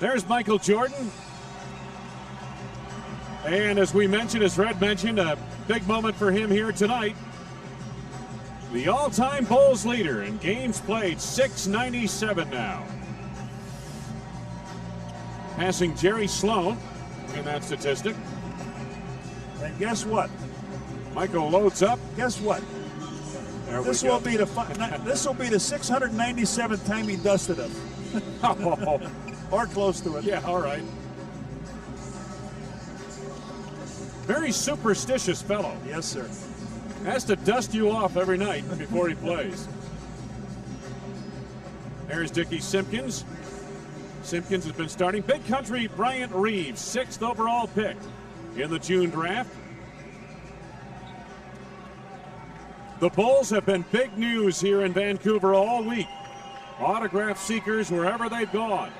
There's Michael Jordan. And as we mentioned, as Red mentioned, a big moment for him here tonight. The all-time Bulls leader in games played, 697 now. Passing Jerry Sloan in that statistic. And guess what? Michael loads up. Guess what? This will be the 697th time he dusted him. Oh. Or close to it. Yeah, all right. Very superstitious fellow. Yes, sir. Has to dust you off every night before he plays. There's Dickie Simpkins. Simpkins has been starting. Big Country Bryant Reeves, 6th overall pick in the June draft. The Bulls have been big news here in Vancouver all week. Autograph seekers wherever they've gone.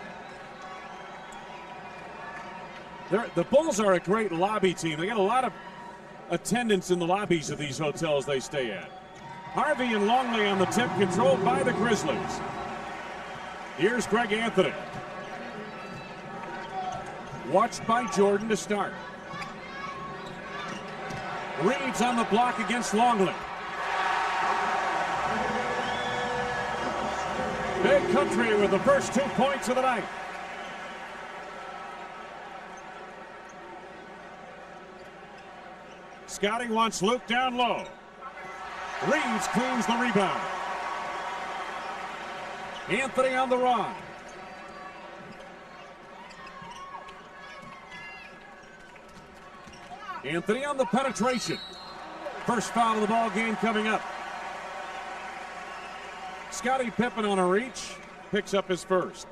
The Bulls are a great lobby team. They got a lot of attendance in the lobbies of these hotels they stay at. Harvey and Longley on the tip, controlled by the Grizzlies. Here's Greg Anthony. Watched by Jordan to start. Reeves on the block against Longley. Big Country with the first 2 points of the night. Scotty wants Luke down low. Reeves cleans the rebound. Anthony on the run. Anthony on the penetration. First foul of the ball game coming up. Scottie Pippen on a reach, picks up his first.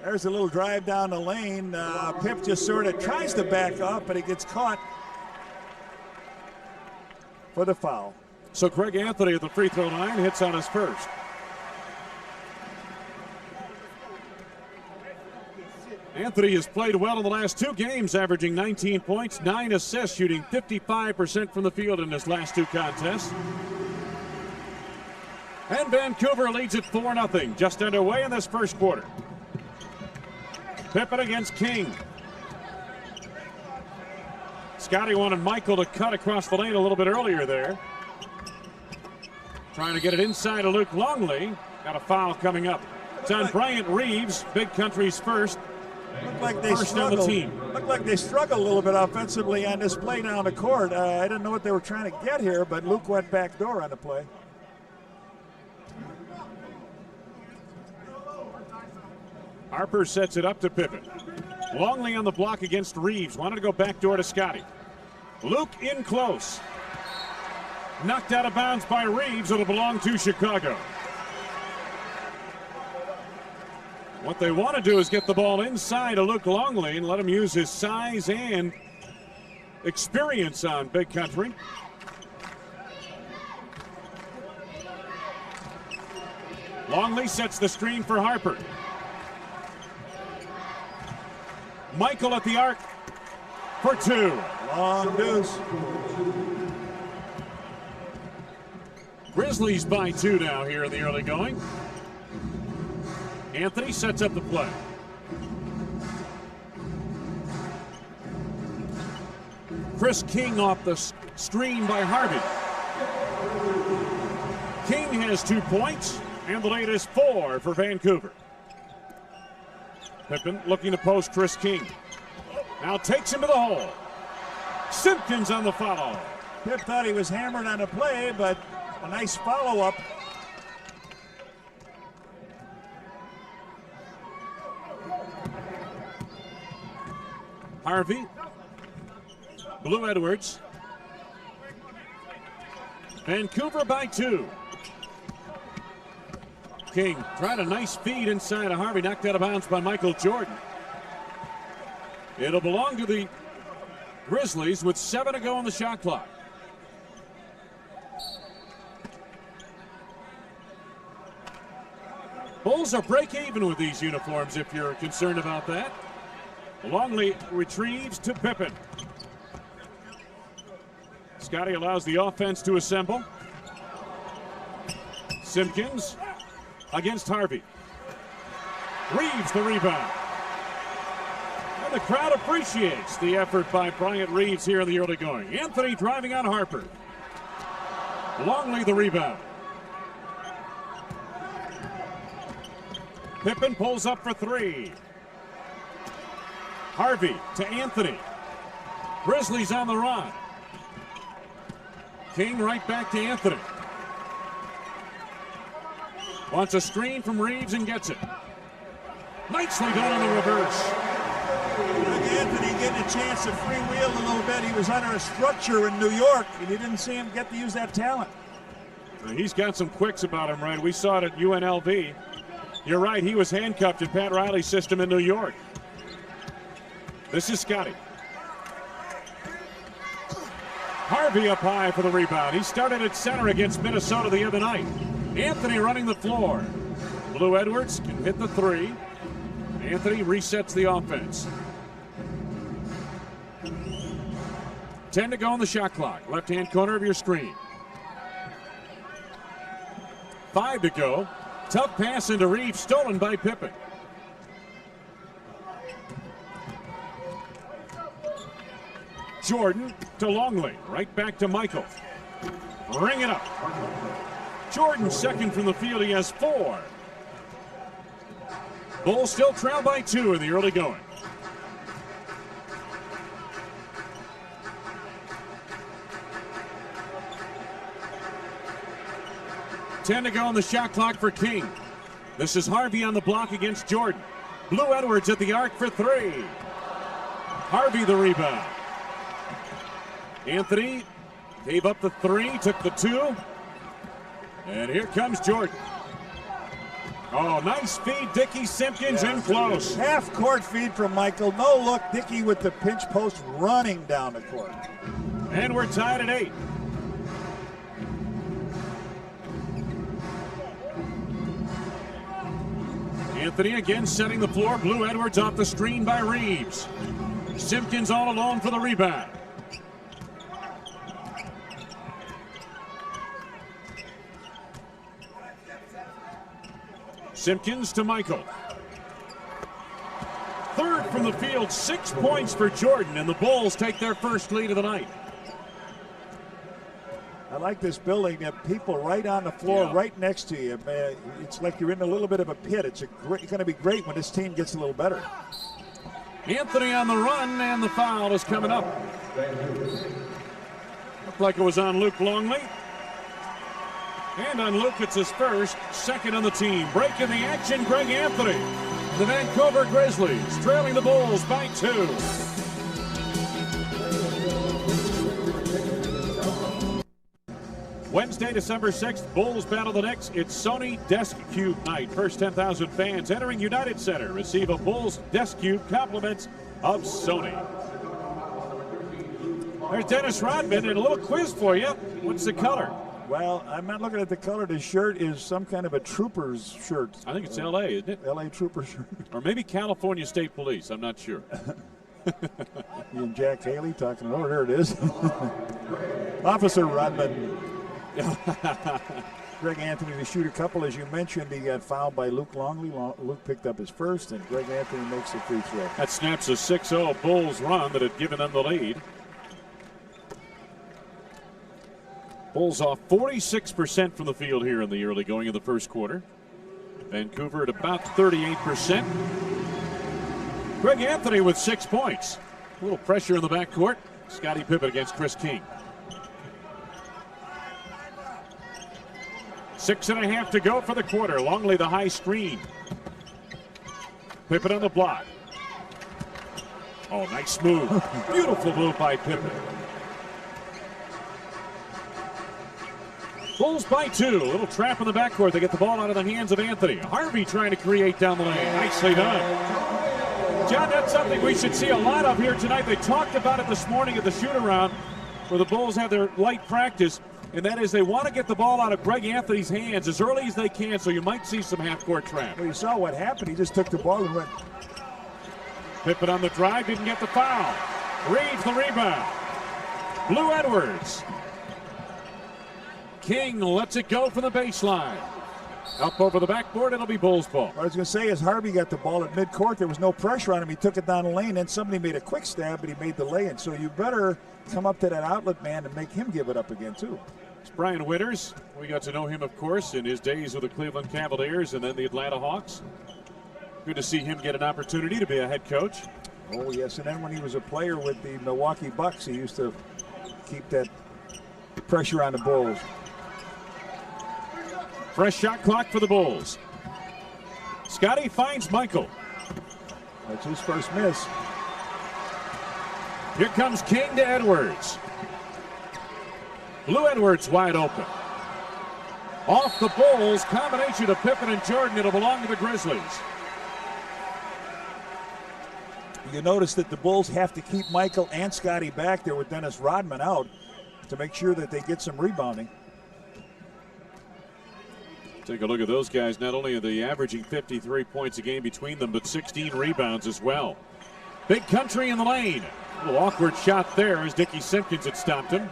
There's a little drive down the lane. Pip just sort of tries to back up, but he gets caught for the foul. So Greg Anthony at the free throw line hits on his first. Anthony has played well in the last 2 games, averaging 19 points, 9 assists, shooting 55% from the field in his last 2 contests. And Vancouver leads it 4-0, just underway in this first quarter. Pippen against King. Scotty wanted Michael to cut across the lane a little bit earlier there. Trying to get it inside of Luke Longley. Got a foul coming up. It's on Bryant Reeves, Big Country's first. Looked like they First on the team. Looked like they struggled a little bit offensively on this play down the court. I didn't know what they were trying to get here, but Luke went back door on the play. Harper sets it up to Pippen. Longley on the block against Reeves. Wanted to go back door to Scotty. Luke in close. Knocked out of bounds by Reeves. It'll belong to Chicago. What they want to do is get the ball inside of Luke Longley and let him use his size and experience on Big Country. Longley sets the screen for Harper. Michael at the arc for 2. Long deuce. Grizzlies by 2 now here in the early going. Anthony sets up the play. Chris King off the screen by Harvey. King has 2 points, and the lead is 4 for Vancouver. Pippen looking to post Chris King. Now takes him to the hole. Simpkins on the follow. Pip thought he was hammered on the play, but a nice follow-up. Harvey. Blue Edwards. Vancouver by 2. King tried a nice feed inside of Harvey, knocked out of bounds by Michael Jordan. It'll belong to the Grizzlies with 7 to go on the shot clock. Bulls are break even with these uniforms if you're concerned about that. Longley retrieves to Pippen. Scotty allows the offense to assemble. Simpkins against Harvey. Reeves the rebound. And the crowd appreciates the effort by Bryant Reeves here in the early going. Anthony driving on Harper. Longley the rebound. Pippen pulls up for three. Harvey to Anthony. Grizzlies on the run. King right back to Anthony. Wants a screen from Reeves and gets it. Nicely done on the reverse. Anthony getting a chance to freewheel a little bit. He was under a structure in New York, and you didn't see him get to use that talent. He's got some quicks about him, right? We saw it at UNLV. You're right, he was handcuffed in Pat Riley's system in New York. This is Scotty. Harvey up high for the rebound. He started at center against Minnesota the other night. Anthony running the floor. Blue Edwards can hit the three. Anthony resets the offense. 10 to go on the shot clock. Left-hand corner of your screen. 5 to go. Tough pass into Reeves, stolen by Pippen. Jordan to Longley. Right back to Michael. Ring it up. Jordan second from the field. He has 4. Bulls still trail by 2 in the early going. $10 to go on the shot clock for King. This is Harvey on the block against Jordan. Blue Edwards at the arc for 3. Harvey the rebound. Anthony gave up the 3, took the 2. And here comes Jordan. Oh, nice feed. Dickey Simpkins in close. Half court feed from Michael. No look. Dickey with the pinch post running down the court. And we're tied at 8. Anthony again setting the floor. Blue Edwards off the screen by Reeves. Simpkins all alone for the rebound. Simpkins to Michael. Third from the field, 6 points for Jordan, and the Bulls take their first lead of the night. I like this building. You have people right on the floor, right next to you. It's like you're in a little bit of a pit. It's going to be great when this team gets a little better. Anthony on the run, and the foul is coming up. Looked like it was on Luke Longley. And on Luke, it's his first, second on the team. Break in the action, Greg Anthony. The Vancouver Grizzlies trailing the Bulls by 2. Wednesday, December 6th, Bulls battle the Knicks. It's Sony Desk Cube night. First 10,000 fans entering United Center receive a Bulls Desk Cube compliments of Sony. There's Dennis Rodman and a little quiz for you. What's the color? Well, I'm not looking at the color. The shirt is some kind of a Trooper's shirt. I think it's L.A., isn't it? L.A. Trooper shirt. Or maybe California State Police. I'm not sure. You and Jack Haley talking. Oh, there it is. Officer Rodman. Greg Anthony to shoot a couple. As you mentioned, he got fouled by Luke Longley. Luke picked up his first, and Greg Anthony makes the free throw. That snaps a 6-0 Bulls run that had given them the lead. Bulls off 46% from the field here in the early going of the first quarter. Vancouver at about 38%. Greg Anthony with 6 points. A little pressure in the backcourt. Scottie Pippen against Chris King. 6.5 to go for the quarter. Longley the high screen. Pippen on the block. Oh, nice move. Beautiful move by Pippen. Bulls by 2. A little trap in the backcourt. They get the ball out of the hands of Anthony. Harvey trying to create down the lane. Nicely done. John, that's something we should see a lot of here tonight. They talked about it this morning at the shoot-around where the Bulls have their light practice, and that is they want to get the ball out of Greg Anthony's hands as early as they can, so you might see some half-court trap. Well, you saw what happened. He just took the ball and went. Pippen on the drive, didn't get the foul. Reeves the rebound. Blue Edwards. King lets it go from the baseline. Up over the backboard, it'll be Bulls ball. What I was going to say is Harvey got the ball at midcourt. There was no pressure on him. He took it down the lane, and somebody made a quick stab, but he made the lay-in. So you better come up to that outlet man and make him give it up again, too. It's Brian Winters. We got to know him, of course, in his days with the Cleveland Cavaliers and then the Atlanta Hawks. Good to see him get an opportunity to be a head coach. Oh, yes, and then when he was a player with the Milwaukee Bucks, he used to keep that pressure on the Bulls. Fresh shot clock for the Bulls. Scotty finds Michael. That's his first miss. Here comes King to Edwards. Blue Edwards wide open. Off the Bulls, combination of Pippen and Jordan. It'll belong to the Grizzlies. You notice that the Bulls have to keep Michael and Scotty back there with Dennis Rodman out to make sure that they get some rebounding. Take a look at those guys. Not only are they averaging 53 points a game between them, but 16 rebounds as well. Big country in the lane. A little awkward shot there as Dickie Simpkins had stopped him.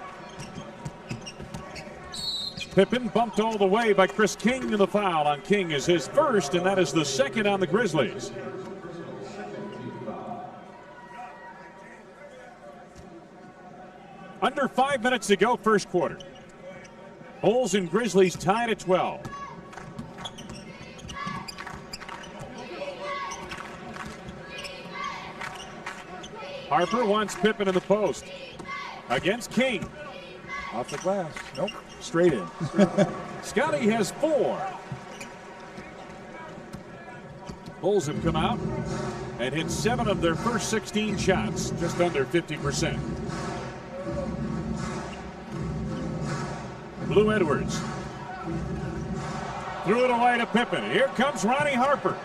Pippen bumped all the way by Chris King, and the foul on King is his first, and that is the second on the Grizzlies. Under 5 minutes to go, first quarter. Bulls and Grizzlies tied at 12. Harper wants Pippen in the post. Against King. Off the glass. Nope. Straight in. Scotty has 4. Bulls have come out and hit 7 of their first 16 shots. Just under 50%. Blue Edwards. Threw it away to Pippen. Here comes Ronnie Harper.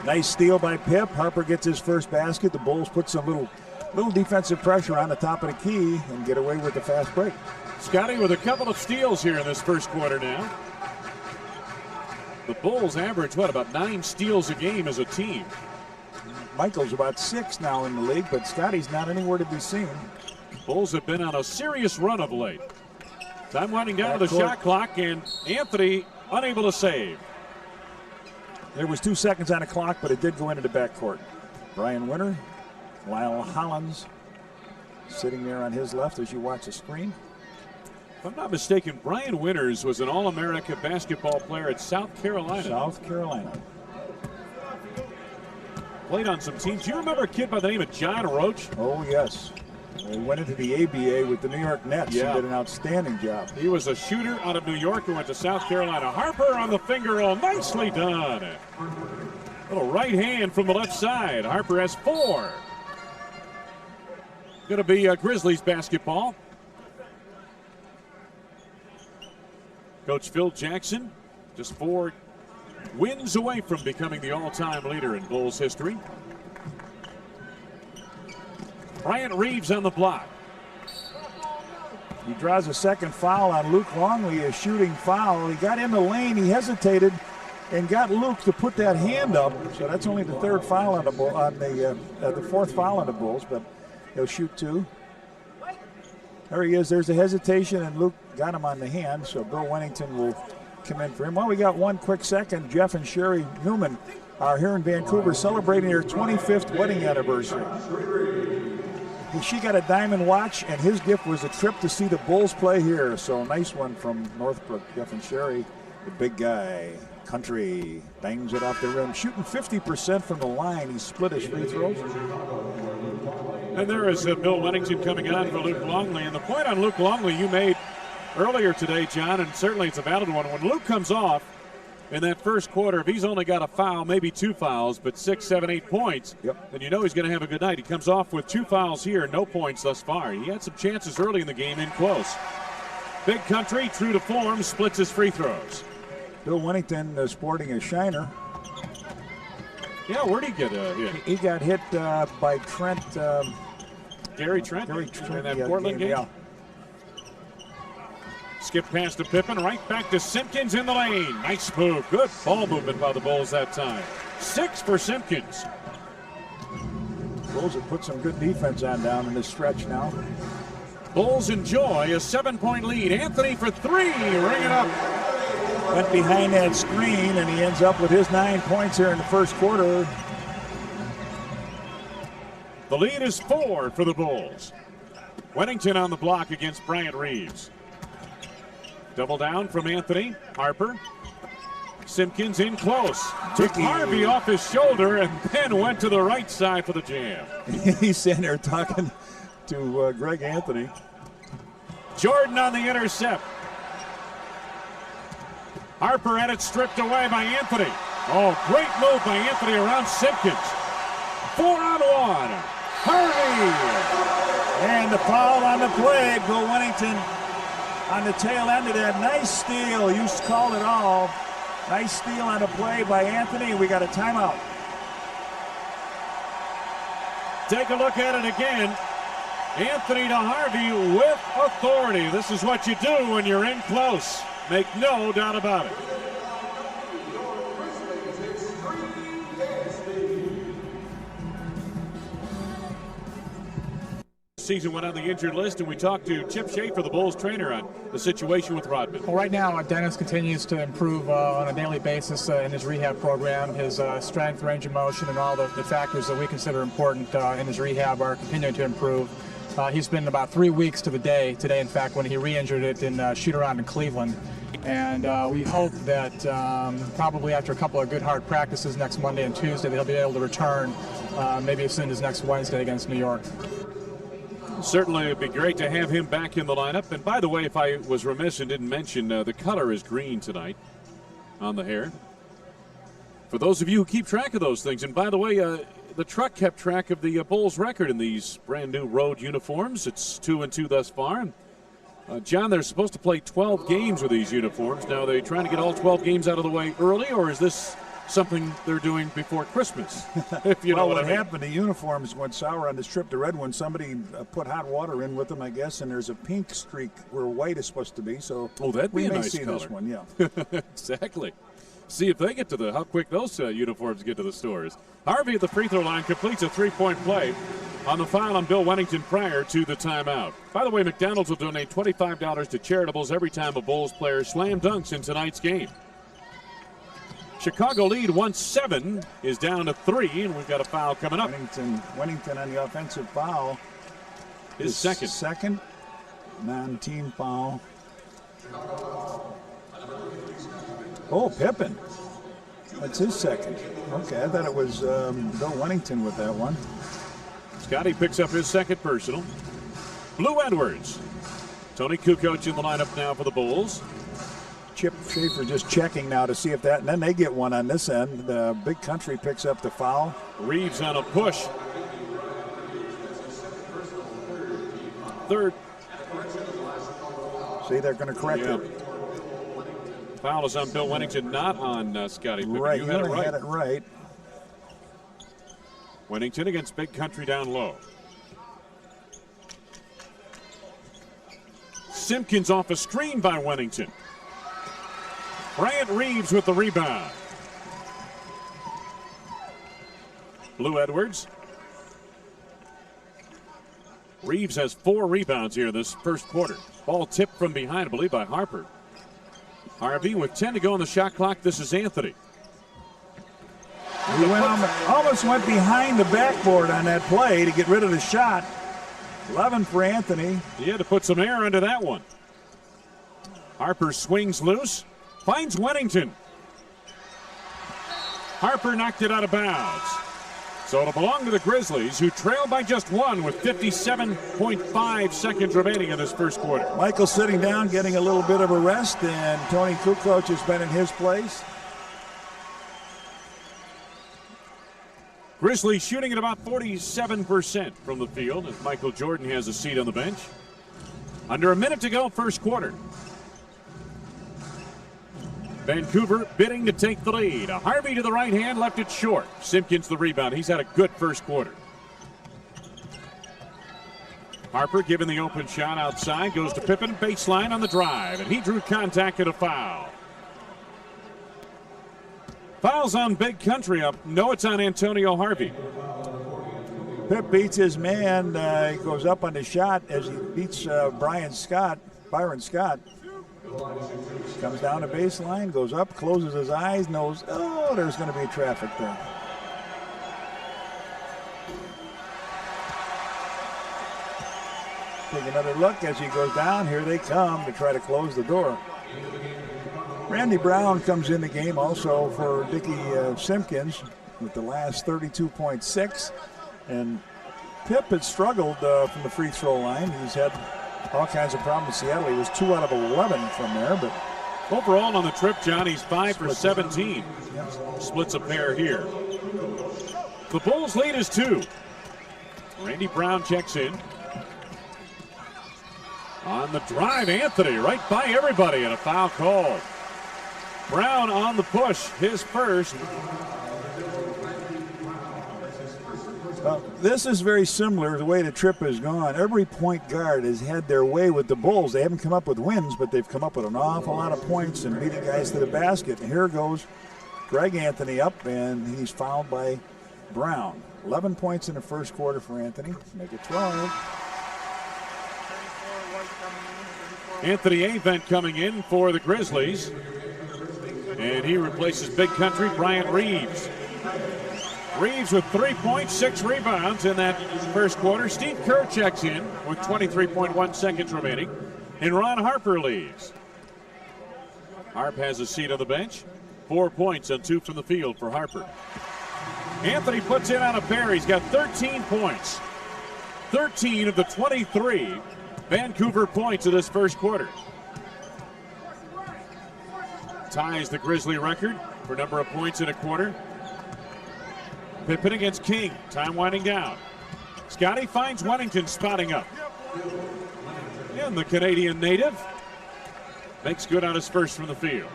Nice steal by Pip. Harper gets his first basket. The Bulls put some little defensive pressure on the top of the key and get away with the fast break. Scotty with a couple of steals here in this first quarter now. The Bulls average, about 9 steals a game as a team. Michael's about 6 now in the league, but Scotty's not anywhere to be seen. Bulls have been on a serious run of late. Time winding down to the shot clock, and Anthony unable to save. There was 2 seconds on the clock, but it did go into the backcourt. Brian Winter, Lyle Hollins sitting there on his left as you watch the screen. If I'm not mistaken, Brian Winters was an All-America basketball player at South Carolina. South Carolina. Played on some teams. Do you remember a kid by the name of John Roach? Oh, yes. He went into the ABA with the New York Nets and did an outstanding job. He was a shooter out of New York who went to South Carolina. Harper on the finger roll. Nicely done. Little right hand from the left side. Harper has 4. Going to be Grizzlies basketball. Coach Phil Jackson just 4 wins away from becoming the all-time leader in Bulls history. Bryant Reeves on the block. He draws a second foul on Luke Longley, a shooting foul. He got in the lane, he hesitated, and got Luke to put that hand up. So that's only the 3rd foul on the the 4th foul on the Bulls, but he'll shoot 2. There he is. There's a hesitation, and Luke got him on the hand. So Bill Wennington will come in for him. Well, we got 1 quick second. Jeff and Sherry Newman are here in Vancouver celebrating their 25th wedding anniversary. She got a diamond watch, and his gift was a trip to see the Bulls play here. So a nice one from Northbrook. Jeff and Sherry, the big guy, country, bangs it off the rim. Shooting 50% from the line. He split his free throws. And there is Bill Wennington coming on for Luke Longley. And the point on Luke Longley you made earlier today, John, and certainly it's a valid one. When Luke comes off in that first quarter, if he's only got a foul, maybe 2 fouls, but 6, 7, 8 points, then you know he's going to have a good night. He comes off with 2 fouls here, no points thus far. He had some chances early in the game, in close. Big country, true to form, splits his free throws. Bill Wennington sporting a shiner. Yeah, where'd he get hit? He got hit by Trent. Gary Trent? Gary Trent in that Portland game? Yeah. Skip pass to Pippen, right back to Simpkins in the lane. Nice move. Good ball movement by the Bulls that time. 6 for Simpkins. Bulls have put some good defense on down in this stretch now. Bulls enjoy a 7-point lead. Anthony for three, ring it up. Went behind that screen, and he ends up with his 9 points here in the first quarter. The lead is 4 for the Bulls. Wennington on the block against Bryant Reeves. Double down from Anthony. Harper. Simpkins in close. Took Harvey off his shoulder and then went to the right side for the jam. He's sitting there talking to Greg Anthony. Jordan on the intercept. Harper had it stripped away by Anthony. Oh, great move by Anthony around Simpkins. 4-on-1. Harvey. And the foul on the play. Bill Wennington on the tail end of that. Nice steal. You called it all. Nice steal on the play by Anthony. We got a timeout. Take a look at it again. Anthony to Harvey with authority. This is what you do when you're in close. Make no doubt about it. Season went on the injured list, and we talked to Chip Schaefer, the Bulls trainer, on the situation with Rodman. Well, right now, Dennis continues to improve on a daily basis in his rehab program. His strength, range of motion, and all the factors that we consider important in his rehab are continuing to improve. He's been about 3 weeks to the day today, in fact, when he re-injured it in shoot-around in Cleveland. And we hope that probably after a couple of good hard practices next Monday and Tuesday, they'll be able to return maybe as soon as next Wednesday against New York. Certainly, it'd be great to have him back in the lineup. And by the way, if I was remiss and didn't mention, the color is green tonight on the hair. For those of you who keep track of those things. And by the way, the truck kept track of the Bulls record in these brand new road uniforms. It's 2-2 thus far. John, they're supposed to play 12 games with these uniforms. Now, are they trying to get all 12 games out of the way early, or is this something they're doing before Christmas? If you know what I mean. Happened, the uniforms went sour on this trip to Redwood. Somebody put hot water in with them, I guess, and there's a pink streak where white is supposed to be. So that'd be a nice see color. This one, yeah. Exactly. See if they get to how quick those uniforms get to the stores. Harvey at the free throw line completes a 3-point play on the foul on Bill Wennington prior to the timeout. By the way, McDonald's will donate $25 to charitables every time a Bulls player slam dunks in tonight's game. Chicago lead 1-7 is down to 3, and we've got a foul coming up. Wennington on the offensive foul. His second. Second non-team foul. Oh, Pippen. That's his second. Okay, I thought it was Bill Wennington with that one. Scotty picks up his second personal. Blue Edwards. Tony Kukoc in the lineup now for the Bulls. Chip Schaefer just checking now to see if that, and then they get one on this end. The Big Country picks up the foul. Reeves on a push. Third. See, they're going to correct it. Foul is on Bill Wennington, not on Scotty Pippen. Right, you had it right. Wennington against Big Country down low. Simpkins off a screen by Wennington. Bryant Reeves with the rebound. Blue Edwards. Reeves has 4 rebounds here this first quarter. Ball tipped from behind, I believe, by Harper. Harvey with 10 to go on the shot clock. This is Anthony. He almost went behind the backboard on that play to get rid of the shot. 11 for Anthony. He had to put some air into that one. Harper swings loose. Finds Wennington. Harper knocked it out of bounds. So it'll belong to the Grizzlies, who trail by just 1 with 57.5 seconds remaining in this first quarter. Michael sitting down, getting a little bit of a rest, and Tony Kukoc has been in his place. Grizzlies shooting at about 47% from the field, as Michael Jordan has a seat on the bench. Under a minute to go, first quarter. Vancouver bidding to take the lead. Harvey to the right hand, left it short. Simpkins the rebound. He's had a good first quarter. Harper given the open shot outside, goes to Pippen, baseline on the drive, and he drew contact at a foul. Fouls on Big Country up. No, it's on Antonio Harvey. Pip beats his man. He goes up on the shot as he beats Byron Scott. Comes down the baseline, goes up, closes his eyes, knows, oh, there's going to be traffic there. Take another look as he goes down. Here they come to try to close the door. Randy Brown comes in the game also for Dickie Simpkins with the last 32.6. And Pip had struggled from the free throw line. He's had all kinds of problems in Seattle. He was 2 out of 11 from there. But overall on the trip, John, he's 5 for 17. Splits a pair here. The Bulls' lead is 2. Randy Brown checks in. On the drive, Anthony right by everybody, and a foul called. Brown on the push, his first. This is very similar to the way the trip has gone. Every point guard has had their way with the Bulls. They haven't come up with wins, but they've come up with an awful lot of points and beating guys to the basket. And here goes Greg Anthony up, and he's fouled by Brown. 11 points in the first quarter for Anthony. Make it 12. Anthony Avent coming in for the Grizzlies. And he replaces Big Country Bryant Reeves. Reeves with 3 points, 6 rebounds in that first quarter. Steve Kerr checks in with 23.1 seconds remaining. And Ron Harper leaves. Harp has a seat on the bench. 4 points and 2 from the field for Harper. Anthony puts in on a pair. He's got 13 points. 13 of the 23 Vancouver points of this first quarter. Ties the Grizzly record for number of points in a quarter. Pippen against King. Time winding down. Scotty finds Wennington spotting up. And the Canadian native makes good on his first from the field.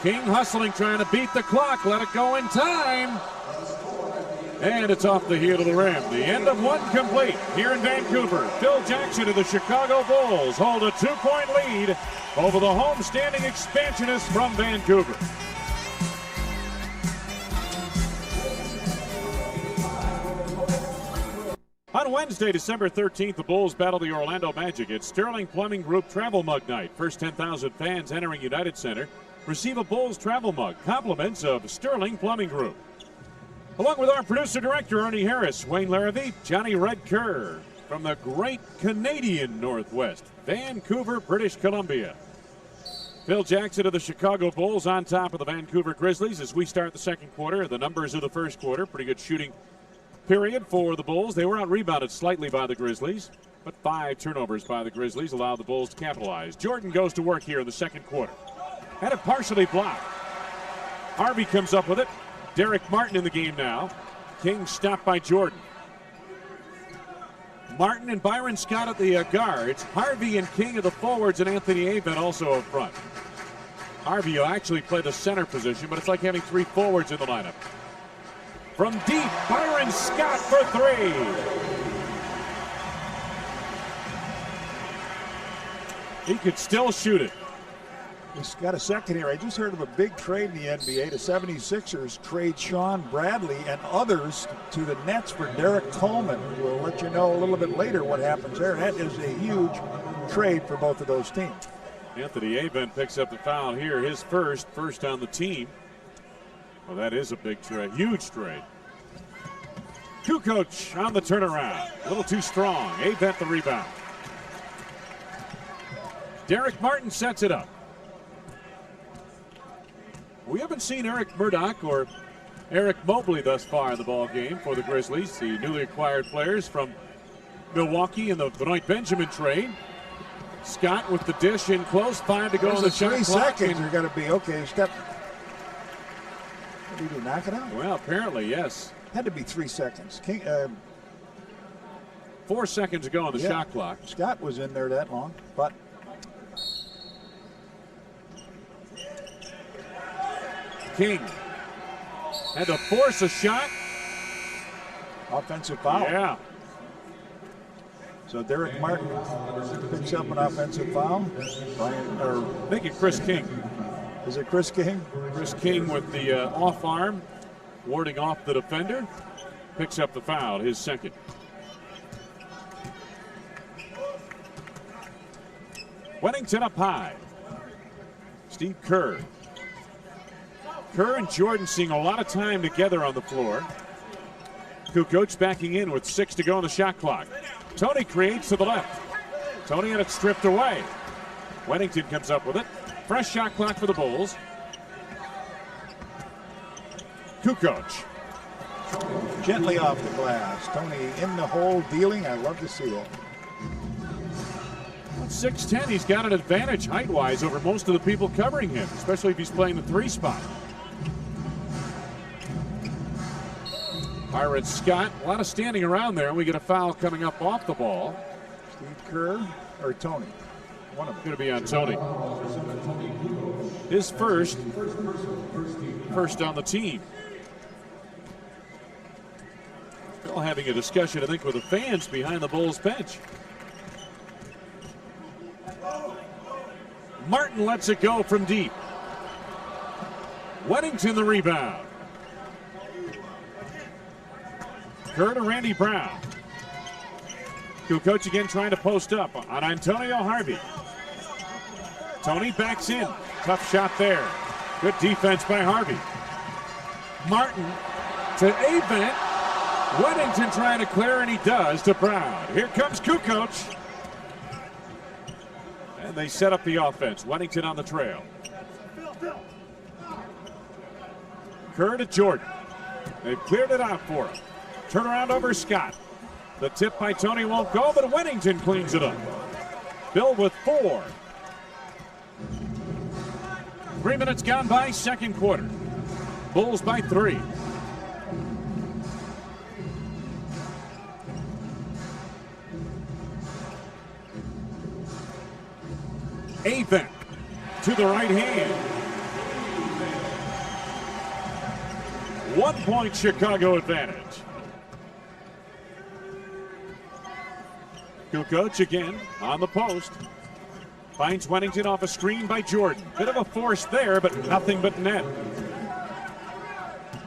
King hustling, trying to beat the clock. Let it go in time. And it's off the heel of the rim. The end of one complete here in Vancouver. Phil Jackson of the Chicago Bulls hold a 2-point lead over the home-standing expansionists from Vancouver. On Wednesday, December 13th, the Bulls battle the Orlando Magic at Sterling Plumbing Group Travel Mug Night. First 10,000 fans entering United Center receive a Bulls travel mug. Compliments of Sterling Plumbing Group. Along with our producer-director, Ernie Harris, Wayne Larrabee, Johnny Red Kerr from the great Canadian Northwest, Vancouver, British Columbia. Phil Jackson of the Chicago Bulls on top of the Vancouver Grizzlies as we start the second quarter. The numbers of the first quarter, pretty good shooting period for the Bulls. They were out-rebounded slightly by the Grizzlies, but 5 turnovers by the Grizzlies allowed the Bulls to capitalize. Jordan goes to work here in the second quarter. Had it partially blocked. Harvey comes up with it. Darrick Martin in the game now. King stopped by Jordan. Martin and Byron Scott at the guards. Harvey and King are the forwards, and Anthony Avent also up front. Harvey will actually play the center position, but it's like having 3 forwards in the lineup. From deep, Byron Scott for 3. He could still shoot it. He's got a second here. I just heard of a big trade in the NBA. The 76ers trade Sean Bradley and others to the Nets for Derek Coleman. We'll let you know a little bit later what happens there. That is a huge trade for both of those teams. Anthony Avent picks up the foul here. His first on the team. Well, that is a big trade, huge trade. Kukoc on the turnaround. A little too strong. Avent the rebound. Darrick Martin sets it up. We haven't seen Eric Murdoch or Eric Mobley thus far in the ball game for the Grizzlies, the newly acquired players from Milwaukee in the Benoit Benjamin trade. Scott with the dish in close, 5 to go on the shot 3 clock. seconds are going to be okay. Step. Did he knock it out? Well, apparently, yes. Had to be 3 seconds. 4 seconds ago on the shot clock. Scott was in there that long, but. King had to force a shot. Offensive foul. Yeah. So Darrick Martin picks up an offensive foul. I think it's Chris King. Is it Chris King? Chris King with the off arm, warding off the defender. picks up the foul, his second. Weddington up high. Steve Kerr. Kerr and Jordan seeing a lot of time together on the floor. Kukoc backing in with 6 to go on the shot clock. Tony creates to the left. Tony had it stripped away. Weddington comes up with it. Fresh shot clock for the Bulls. Kukoc. Gently off the glass. Tony in the hole dealing. I love to see it. At 6'10", he's got an advantage height-wise over most of the people covering him, especially if he's playing the 3 spot. Byron Scott, a lot of standing around there, and we get a foul coming up off the ball. Steve Kerr or Tony? One of them. Going to be on Tony. His first on the team. Still having a discussion, I think, with the fans behind the Bulls bench. Martin lets it go from deep. Weddington the rebound. Kerr to Randy Brown. Kukoc again trying to post up on Antonio Harvey. Tony backs in. Tough shot there. Good defense by Harvey. Martin to Avent. Weddington trying to clear, and he does to Brown. Here comes Kukoc. And they set up the offense. Weddington on the trail. Kerr to Jordan. They've cleared it out for him. Turnaround over Scott. The tip by Tony won't go, but Weddington cleans it up. Bill with 4. 3 minutes gone by, second quarter. Bulls by 3. Avent to the right hand. 1 point Chicago advantage. Kukoc again on the post. Finds Weddington off a screen by Jordan. Bit of a force there, but nothing but net.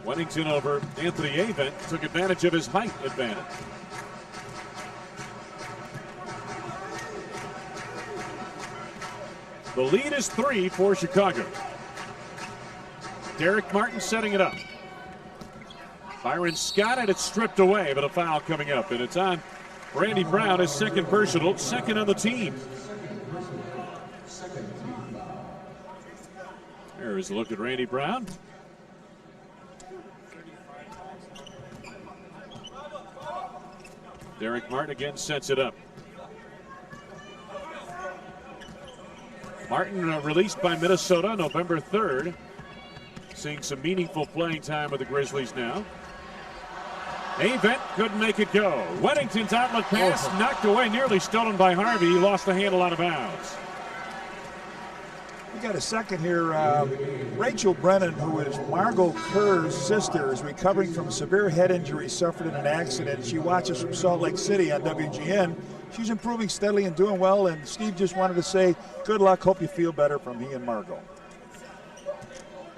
Weddington over Anthony Avent. Took advantage of his height advantage. The lead is 3 for Chicago. Darrick Martin setting it up. Byron Scott had it stripped away, but a foul coming up, and it's on Randy Brown, his second personal, second on the team. There is a look at Randy Brown. Darrick Martin again sets it up. Martin released by Minnesota November 3rd. Seeing some meaningful playing time with the Grizzlies now. Avent couldn't make it go. Weddington's outlet pass knocked away, nearly stolen by Harvey. He lost the handle out of bounds. We got a second here. Rachel Brennan, who is Margot Kerr's sister, is recovering from severe head injury suffered in an accident. She watches from Salt Lake City on WGN. She's improving steadily and doing well, and Steve just wanted to say good luck. Hope you feel better from he and Margot.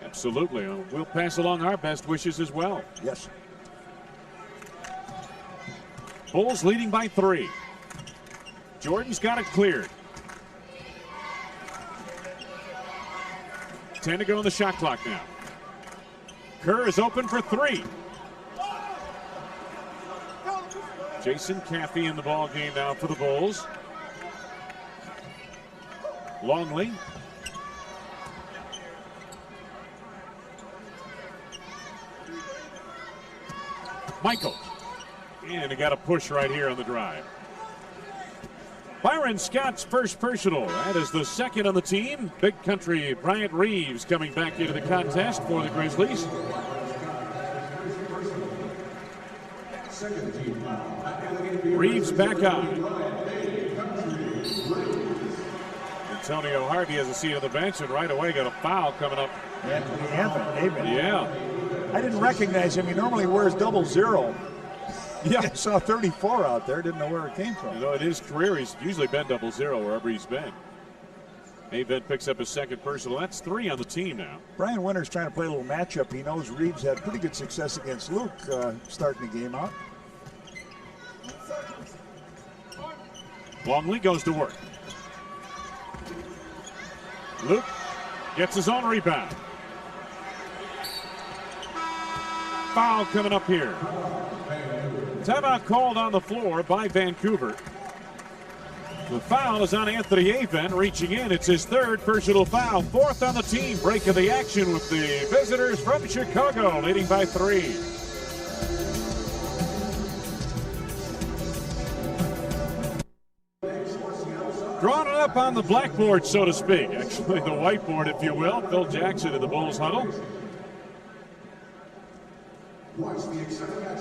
Absolutely. We'll pass along our best wishes as well. Yes. Bulls leading by 3. Jordan's got it cleared. 10 to go on the shot clock now. Kerr is open for 3. Jason Caffey in the ball game now for the Bulls. Longley. Michael. And he got a push right here on the drive. Byron Scott's first personal. That is the second on the team. Big country Bryant Reeves coming back into the contest for the Grizzlies. Reeves back on. Antonio Harvey has a seat on the bench, and right away got a foul coming up. Anthony. Yeah. I didn't recognize him. He normally wears 00. Yeah, I saw 34 out there. Didn't know where it came from. You know, in his career, he's usually been 00 wherever he's been. Avent picks up his second personal. That's 3 on the team now. Brian Winter's trying to play a little matchup. He knows Reeves had pretty good success against Luke starting the game out. Longley goes to work. Luke gets his own rebound. Foul coming up here. Timeout called on the floor by Vancouver. The foul is on Anthony Avent, reaching in. It's his 3rd personal foul, 4th on the team. Break of the action with the visitors from Chicago, leading by 3. Drawn it up on the blackboard, so to speak. Actually, the whiteboard, if you will. Phil Jackson in the Bulls huddle.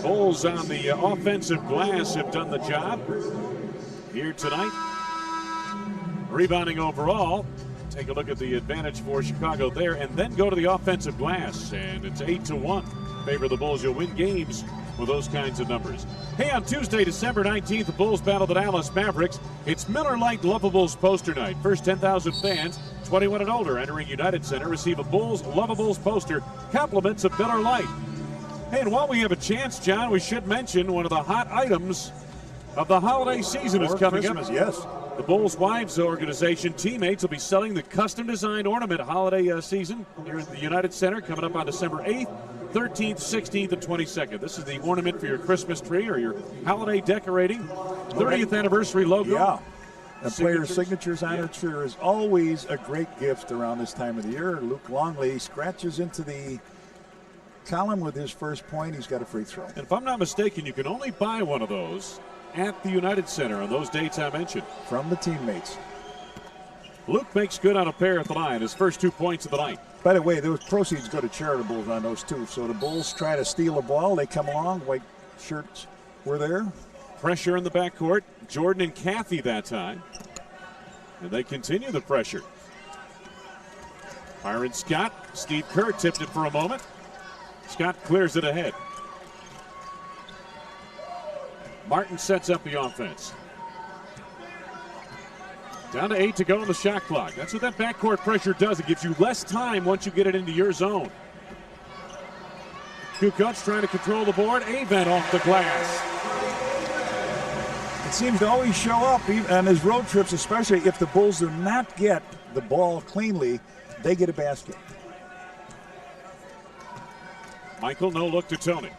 Bulls on the offensive glass have done the job here tonight. Rebounding overall. Take a look at the advantage for Chicago there, and then go to the offensive glass, and it's 8-1. Favor the Bulls. You'll win games with those kinds of numbers. Hey, on Tuesday, December 19th, the Bulls battle the Dallas Mavericks. It's Miller Lite Lovables poster night. First 10,000 fans, 21 and older, entering United Center, receive a Bulls Lovables poster. Compliments of Miller Lite. Hey, and while we have a chance, John, we should mention one of the hot items of the holiday season is coming Christmas, up. Yes. The Bulls Wives Organization teammates will be selling the custom-designed ornament holiday season here at the United Center, coming up on December 8th, 13th, 16th, and 22nd. This is the ornament for your Christmas tree or your holiday decorating. 30th anniversary logo. Yeah. The player's signatures on it sure is always a great gift around this time of the year. Luke Longley scratches into the column with his first point. He's got a free throw. And if I'm not mistaken, you can only buy one of those at the United Center on those dates I mentioned. From the teammates. Luke makes good on a pair at the line, his first 2 points of the night. By the way, those proceeds go to charitables on those two. So the Bulls try to steal a ball. They come along. White shirts were there. Pressure in the backcourt. Jordan and Cathy that time. And they continue the pressure. Byron Scott. Steve Kerr tipped it for a moment. Scott clears it ahead. Martin sets up the offense. Down to 8 to go on the shot clock. That's what that backcourt pressure does. It gives you less time once you get it into your zone. Kukoc trying to control the board. Avent off the glass. It seems to always show up on his road trips, especially if the Bulls do not get the ball cleanly, they get a basket. Michael, no look to Tony.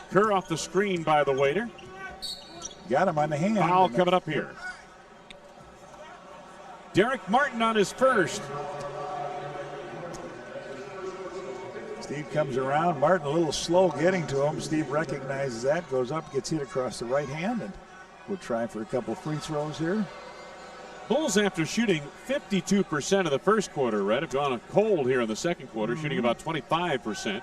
Kerr off the screen by the waiter. Got him on the hand. Foul coming up here. Darrick Martin on his first. Steve comes around. Martin a little slow getting to him. Steve recognizes that, goes up, gets hit across the right hand, and we'll try for a couple free throws here. Bulls, after shooting 52% of the first quarter, Red, have gone cold here in the second quarter, shooting about 25%.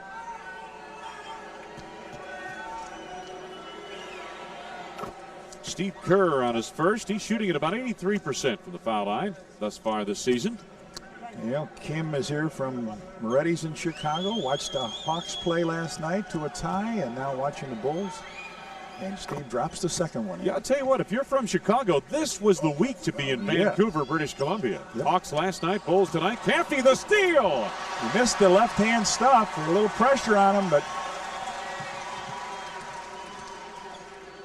Steve Kerr on his first. He's shooting at about 83% from the foul line thus far this season. You know, Kim is here from Moretti's in Chicago. Watched the Hawks play last night to a tie, and now watching the Bulls. And Steve drops the second one. Yeah, I'll tell you what, if you're from Chicago, this was the week to be in Vancouver, British Columbia. Yep. Hawks last night, Bulls tonight. Cathy the steal! He missed the left-hand stuff. A little pressure on him, but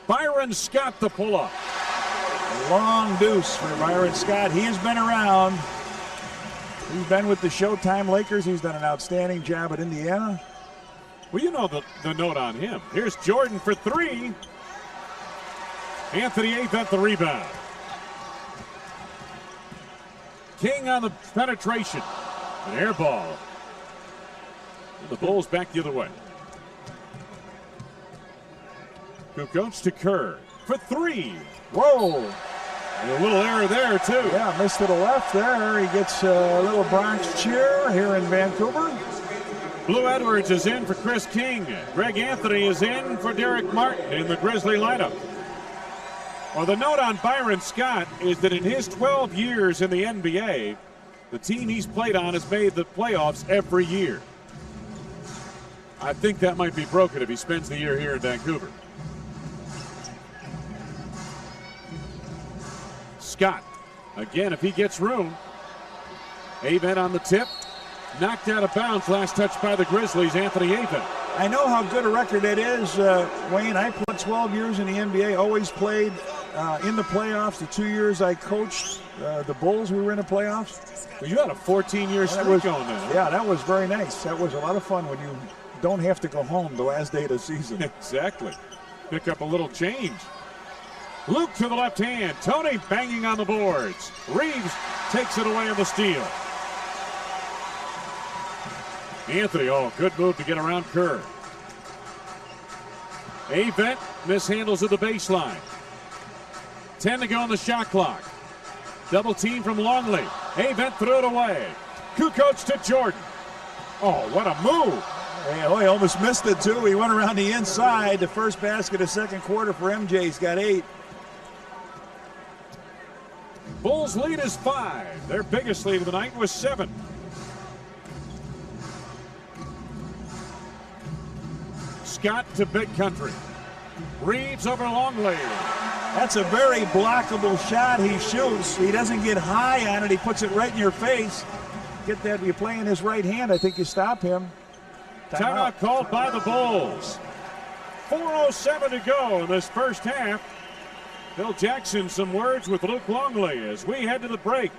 Byron Scott the pull-up. a long deuce for Byron Scott. He has been around. He's been with the Showtime Lakers. He's done an outstanding job at Indiana. Well, you know the note on him. Here's Jordan for three. Anthony Avent the rebound. King on the penetration. An air ball. And the Bulls back the other way. Kukoc to Kerr for three. Whoa. And a little error there, too. Yeah, missed to the left there. He gets a little Bronx cheer here in Vancouver. Blue Edwards is in for Chris King. Greg Anthony is in for Darrick Martin in the Grizzly lineup. Well, the note on Byron Scott is that in his 12 years in the NBA, the team he's played on has made the playoffs every year. I think that might be broken if he spends the year here in Vancouver. Scott Again, if he gets room. Avent on the tip. Knocked out of bounds. Last touch by the Grizzlies, Anthony Avent. I know how good a record that is, Wayne. I played 12 years in the NBA, always played in the playoffs. The 2 years I coached the Bulls, we were in the playoffs. Well, you had a 14-year streak going there. Yeah, that was very nice. That was a lot of fun when you don't have to go home the last day of the season. Exactly. Pick up a little change. Luke to the left hand. Tony banging on the boards. Reeves takes it away on the steal. Anthony, good move to get around Kerr. Avent mishandles at the baseline. 10 to go on the shot clock. Double team from Longley. Avent threw it away. Kukoc to Jordan. Oh, what a move. He almost missed it, too. He went around the inside. The first basket of second quarter for MJ. He's got 8. Bulls lead is 5. Their biggest lead of the night was 7. Scott to Big Country. Reeves over Longley. That's a very blockable shot he shoots. He doesn't get high on it. He puts it right in your face. Get that. You play in his right hand. I think you stop him. Timeout called by the Bulls. 4:07 to go in this first half. Phil Jackson, some words with Luke Longley as we head to the break.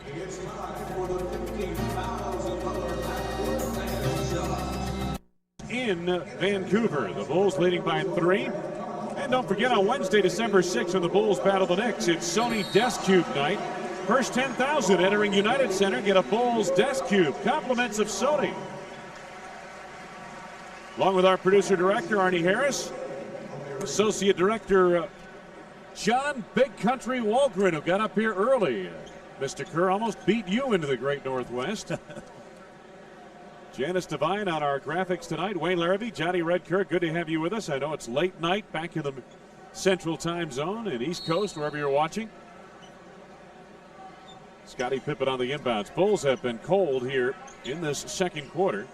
It's time for the $15,000 in Vancouver. The Bulls leading by 3. And don't forget, on Wednesday, December 6th, when the Bulls battle the Knicks, it's Sony Desk Cube night. First 10,000 entering United Center get a Bulls Desk Cube. Compliments of Sony. Along with our producer-director, Arnie Harris. Associate Director John Big Country Walgren, who got up here early. Mr. Kerr almost beat you into the Great Northwest. Janice Devine on our graphics tonight. Wayne Larrabee, Johnny Redkirk, good to have you with us. I know it's late night back in the Central Time Zone and East Coast, wherever you're watching. Scottie Pippen on the inbounds. Bulls have been cold here in this second quarter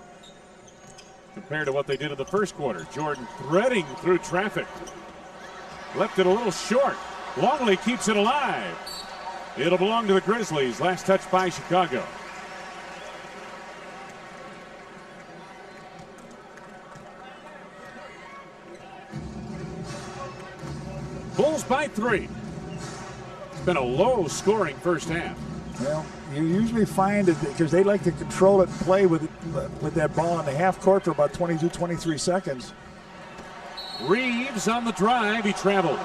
compared to what they did in the first quarter. Jordan threading through traffic. Left it a little short. Longley keeps it alive. It'll belong to the Grizzlies. Last touch by Chicago. Bulls by 3. It's been a low scoring first half. Well, you usually find it because they like to control it and play with that ball in the half court for about 22, 23 seconds. Reeves on the drive. He traveled.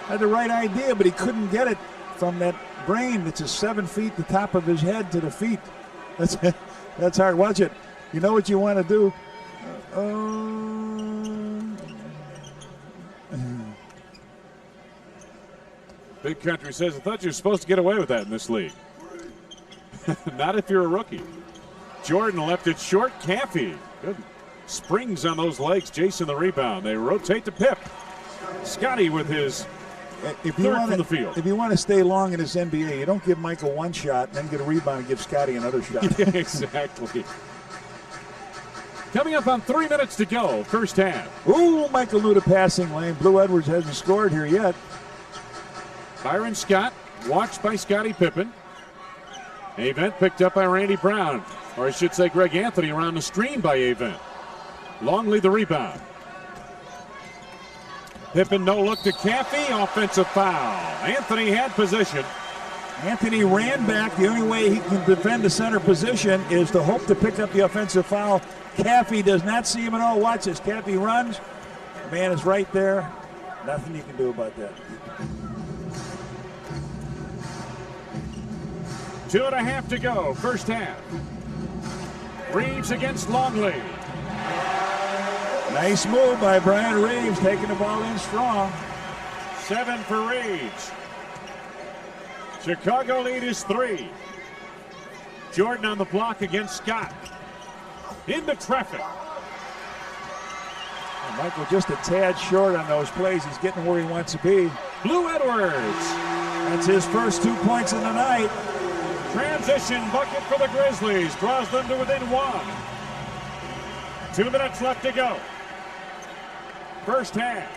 Had the right idea, but he couldn't get it from that brain that's just 7 feet the top of his head to the feet. That's hard. Watch it. You know what you want to do. Big Country says, I thought you were supposed to get away with that in this league. Not if you're a rookie. Jordan left it short. Caffey. Good springs on those legs. Jason the rebound. They rotate to Pip. Scotty with his third from the field. If you want to stay long in this NBA, you don't give Michael one shot and then get a rebound and give Scotty another shot. Yeah, exactly. Coming up on 3 minutes to go, first half. Ooh, Michael Luda passing lane. Blue Edwards hasn't scored here yet. Byron Scott, watched by Scottie Pippen. Avent picked up by Randy Brown, or I should say Greg Anthony around the screen by Avent. Longley the rebound. Pippen no look to Caffey, offensive foul. Anthony had position. Anthony ran back. The only way he can defend the center position is to hope to pick up the offensive foul. Caffey does not see him at all. Watch this. Caffey runs. The man is right there. Nothing you can do about that. 2.5 to go, first half. Reeves against Longley. Nice move by Brian Reeves, taking the ball in strong. 7 for Reeves. Chicago lead is 3. Jordan on the block against Scott. Into traffic. And Michael just a tad short on those plays. He's getting where he wants to be. Blue Edwards. That's his first 2 points of the night. Transition bucket for the Grizzlies. Draws them to within 1. 2 minutes left to go. First half.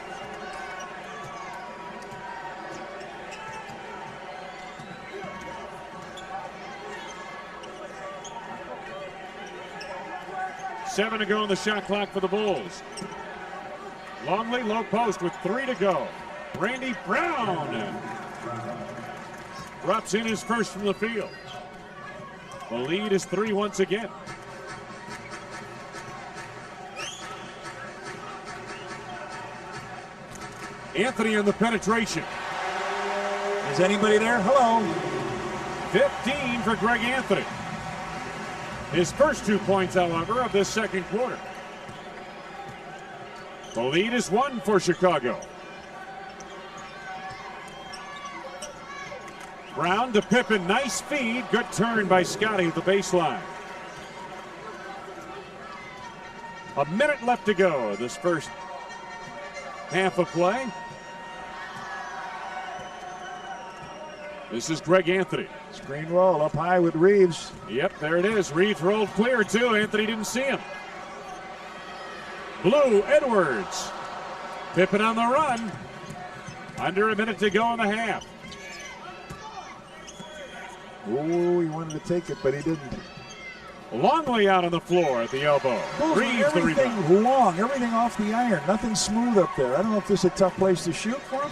7 to go on the shot clock for the Bulls. Longley, low post with 3 to go. Randy Brown drops in his first from the field. The lead is 3 once again. Anthony on the penetration. Is anybody there? Hello. 15 for Greg Anthony. His first 2 points, however, of this second quarter. The lead is 1 for Chicago. Brown to Pippen, nice feed, good turn by Scotty at the baseline. A minute left to go this first half of play. This is Greg Anthony. Screen roll up high with Reeves. Yep, there it is. Reeves rolled clear too. Anthony didn't see him. Blue, Edwards. Pippen on the run. Under a minute to go in the half. Oh, he wanted to take it, but he didn't. Longley out on the floor at the elbow. Reeves the rebound. Everything long, everything off the iron. Nothing smooth up there. I don't know if this is a tough place to shoot for him.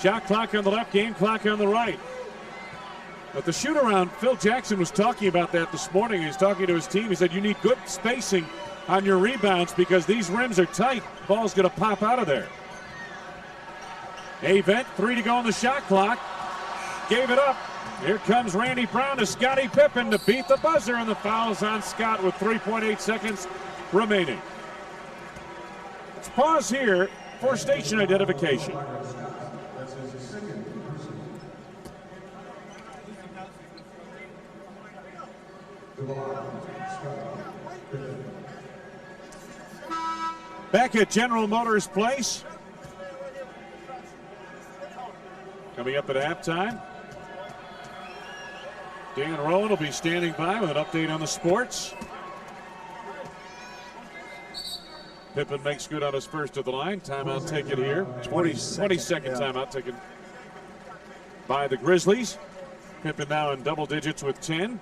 Shot clock on the left, game clock on the right. But the shoot around, Phil Jackson was talking about that this morning. He's talking to his team. He said you need good spacing on your rebounds because these rims are tight. Ball's going to pop out of there. Avent, 3 to go on the shot clock. Gave it up. Here comes Randy Brown to Scottie Pippen to beat the buzzer, and the foul's on Scott with 3.8 seconds remaining. Let's pause here for station identification. Back at General Motors Place. Coming up at halftime. Dan Rowan will be standing by with an update on the sports. Pippen makes good on his first of the line. Timeout taken here. 20-second timeout taken by the Grizzlies. Pippen now in double digits with 10.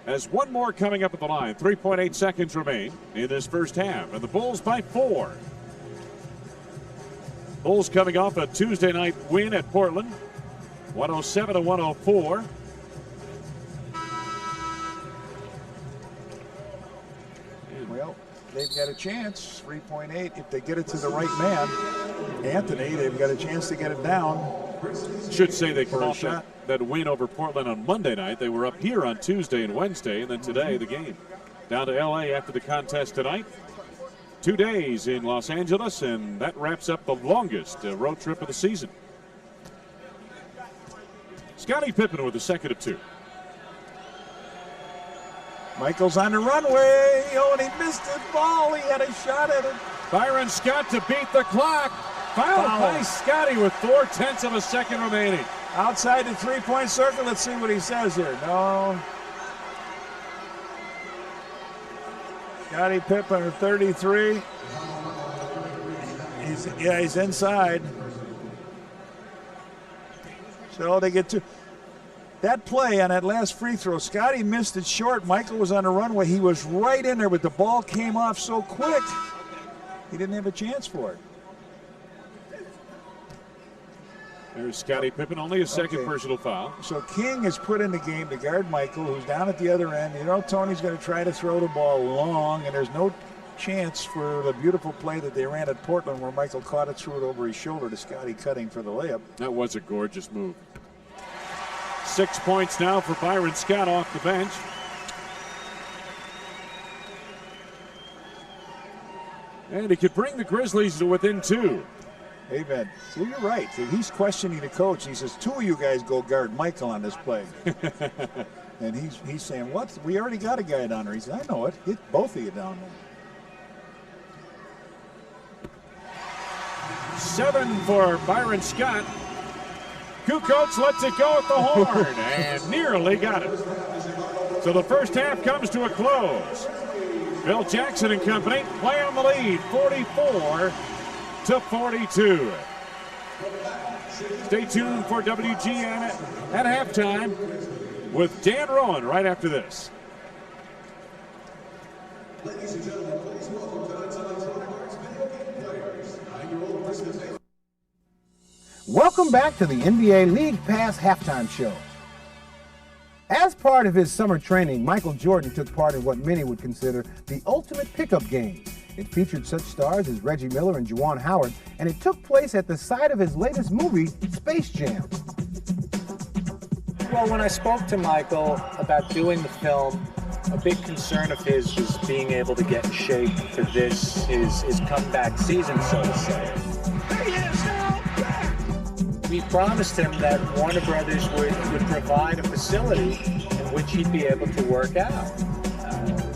As one more coming up at the line. 3.8 seconds remain in this first half. And the Bulls by 4. Bulls coming off a Tuesday night win at Portland. 107-104. Well, they've got a chance. 3.8 if they get it to the right man. Anthony, they've got a chance to get it down. Should say they come off that win over Portland on Monday night. They were up here on Tuesday and Wednesday, and then today the game. Down to L.A. after the contest tonight. 2 days in Los Angeles, and that wraps up the longest road trip of the season. Scottie Pippen with the second of 2. Michael's on the runway. Oh, and he missed his ball. He had a shot at it. Byron Scott to beat the clock. Foul by Scottie with 4/10 of a second remaining. Outside the three-point circle. Let's see what he says here. No. Scottie Pippen at 33. He's inside. So they get to that play on that last free throw. Scottie missed it short. Michael was on the runway. He was right in there, but the ball came off so quick. He didn't have a chance for it. There's Scottie Pippen, only a second personal foul. So King is put in the game to guard Michael, who's down at the other end. You know Tony's going to try to throw the ball long, and there's no chance for the beautiful play that they ran at Portland where Michael caught it, threw it over his shoulder to Scottie cutting for the layup. That was a gorgeous move. 6 points now for Byron Scott off the bench. And he could bring the Grizzlies to within 2. Amen. So you're right. So he's questioning the coach. He says, 2 of you guys go guard Michael on this play. And he's saying, what? We already got a guy down there. He said, I know it. Hit both of you down there. 7 for Byron Scott. Kukoc lets it go at the horn and nearly got it. So the first half comes to a close. Phil Jackson and company play on the lead, 44-42. Stay tuned for WGN at halftime. with Dan Rowan right after this. Ladies and gentlemen, please welcome tonight's Untold video game players. 9-year-old Christmas. Welcome back to the NBA League Pass halftime show. As part of his summer training, Michael Jordan took part in what many would consider the ultimate pickup game. It featured such stars as Reggie Miller and Juwan Howard, and it took place at the site of his latest movie, Space Jam. Well, when I spoke to Michael about doing the film, a big concern of his was being able to get in shape for this, his comeback season, so to say. We promised him that Warner Brothers would provide a facility in which he'd be able to work out.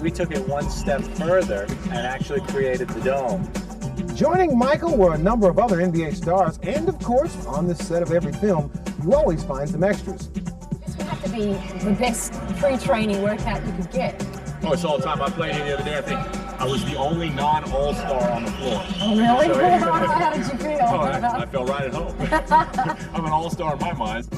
We took it one step further and actually created the Dome. Joining Michael were a number of other NBA stars, and of course, on the set of every film, you always find some extras. This would have to be the best pre-training workout you could get. Oh, it's all the time. I played here the other day. I think I was the only non-all-star on the floor. Oh, really? So, How did you feel? Oh, I felt right at home. I'm an all-star in my mind.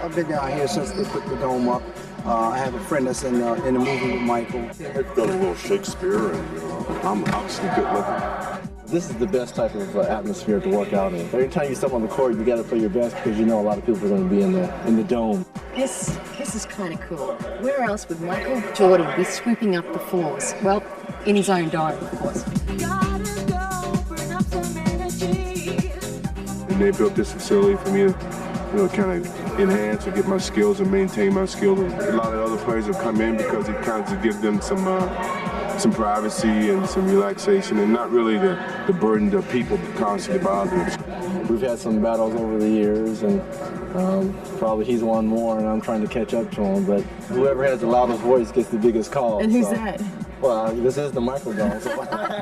I've been down here since they put the Dome up. I have a friend that's in the movie with Michael. I've done a little Shakespeare, and I'm obviously good looking. This is the best type of atmosphere to work out in. Every time you step on the court, you got to play your best because you know a lot of people are going to be in the Dome. This is kind of cool. Where else would Michael Jordan be swooping up the floors? Well, in his own dome, of course. And they built this facility for me to, kind of enhance and get my skills and maintain my skills. A lot of other players have come in because it kind of gives them some privacy and some relaxation, and not really the burden of people constantly bothering them. We've had some battles over the years, and probably he's won more, and I'm trying to catch up to him. But whoever has the loudest voice gets the biggest call. And who's that? Well, this is the Michael Dome.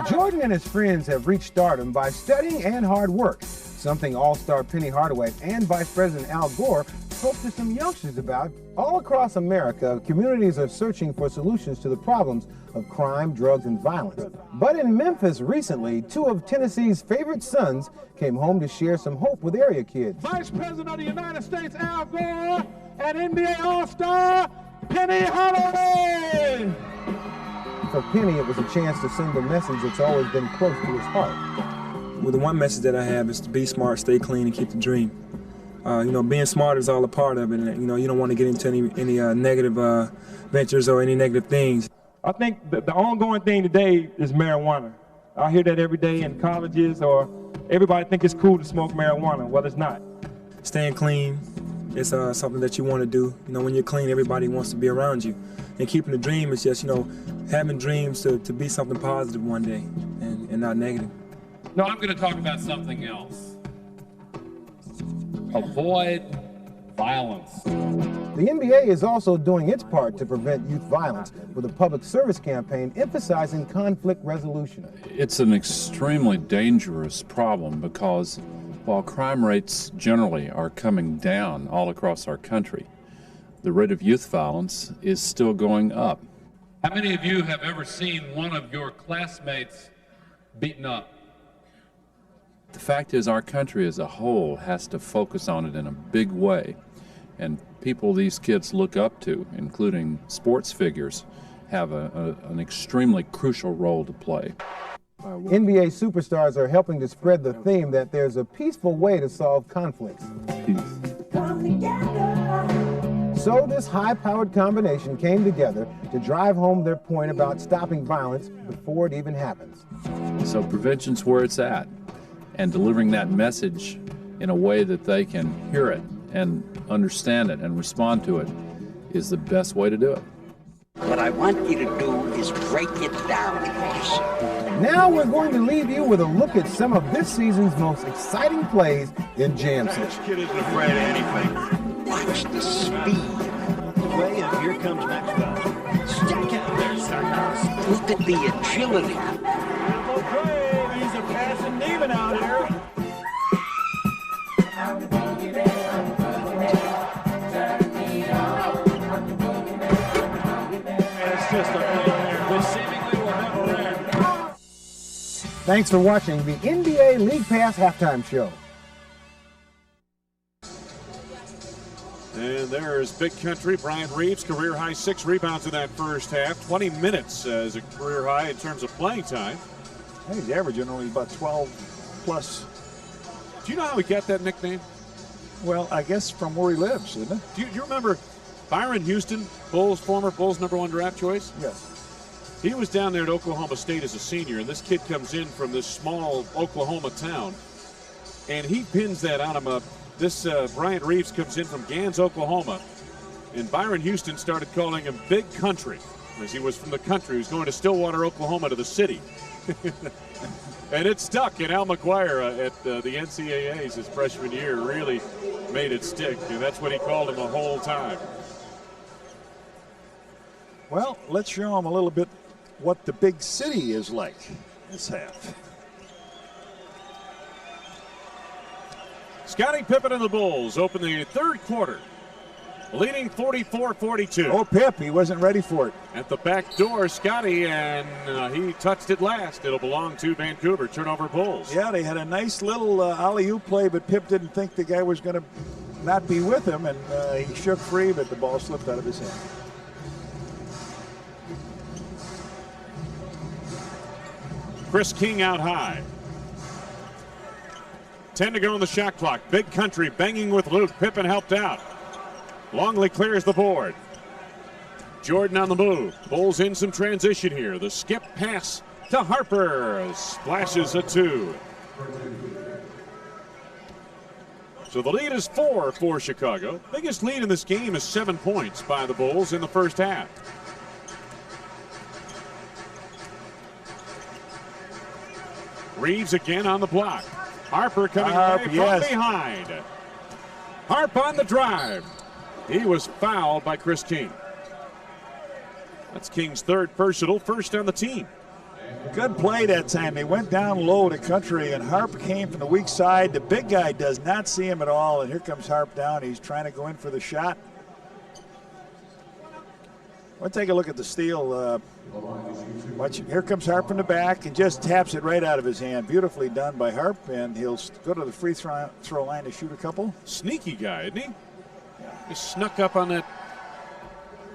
Jordan and his friends have reached stardom by studying and hard work, something all-star Penny Hardaway and Vice President Al Gore spoke to some youngsters about. All across America, communities are searching for solutions to the problems of crime, drugs, and violence. But in Memphis recently, two of Tennessee's favorite sons came home to share some hope with area kids. Vice President of the United States, Al Gore, and NBA All-Star, Penny Hardaway! For Penny, it was a chance to send a message that's always been close to his heart. Well, the one message that I have is to be smart, stay clean, and keep the dream. Being smart is all a part of it, and you don't want to get into any negative ventures or any negative things. I think the ongoing thing today is marijuana. I hear that every day in colleges, or everybody think it's cool to smoke marijuana. Well, it's not. Staying clean is something that you want to do. When you're clean, everybody wants to be around you. And keeping the dream is just, having dreams to be something positive one day and not negative. No, I'm going to talk about something else. Avoid violence. The NBA is also doing its part to prevent youth violence with a public service campaign emphasizing conflict resolution. It's an extremely dangerous problem because while crime rates generally are coming down all across our country, the rate of youth violence is still going up. How many of you have ever seen one of your classmates beaten up? The fact is our country as a whole has to focus on it in a big way, and people these kids look up to, including sports figures, have an extremely crucial role to play. NBA superstars are helping to spread the theme that there's a peaceful way to solve conflicts. So this high-powered combination came together to drive home their point about stopping violence before it even happens. So prevention's where it's at, and delivering that message in a way that they can hear it and understand it and respond to it is the best way to do it. What I want you to do is break it down. Now we're going to leave you with a look at some of this season's most exciting plays in Jam City. This kid isn't afraid of anything. Watch the speed. Play, and here comes next guy. Stack out there, Stackhouse. Look at the agility. He's a passing demon out here. It's just a nightmare. This seemingly will never end. Thanks for watching the NBA League Pass Halftime Show. And there's Big Country, Bryant Reeves, career high 6 rebounds in that first half. 20 minutes as a career high in terms of playing time. I think he's averaging only about 12 plus. Do you know how he got that nickname? Well, I guess from where he lives, isn't it? Do you remember Byron Houston, former Bulls #1 draft choice? Yes. He was down there at Oklahoma State as a senior, and this kid comes in from this small Oklahoma town, and he pins that on him. Bryant Reeves comes in from Gans, Oklahoma, and Byron Houston started calling him Big Country, as he was from the country. He was going to Stillwater, Oklahoma, to the city. And it stuck, and Al McGuire at the NCAAs his freshman year really made it stick, and that's what he called him the whole time. Well, let's show him a little bit what the big city is like this half. Scottie Pippen and the Bulls open the third quarter, leading 44-42. Oh, Pip, he wasn't ready for it. At the back door, Scottie, and he touched it last. It'll belong to Vancouver. Turnover Bulls. Yeah, they had a nice little alley-oop play, but Pip didn't think the guy was going to not be with him, and he shook free, but the ball slipped out of his hand. Chris King out high. 10 to go on the shot clock. Big Country banging with Luke. Pippen helped out. Longley clears the board. Jordan on the move. Bulls in some transition here. The skip pass to Harper. Splashes a 2. So the lead is 4 for Chicago. Biggest lead in this game is 7 points by the Bulls in the first half. Reeves again on the block. Harper coming away from behind. Harp on the drive. He was fouled by Chris King. That's King's third personal, first on the team. Good play that time. They went down low to Country, and Harp came from the weak side. The big guy does not see him at all, and here comes Harp down. He's trying to go in for the shot. We'll take a look at the steal. Watch, here comes Harp in the back and just taps it right out of his hand. Beautifully done by Harp, and he'll go to the free throw line to shoot a couple. Sneaky guy, isn't he? He snuck up on that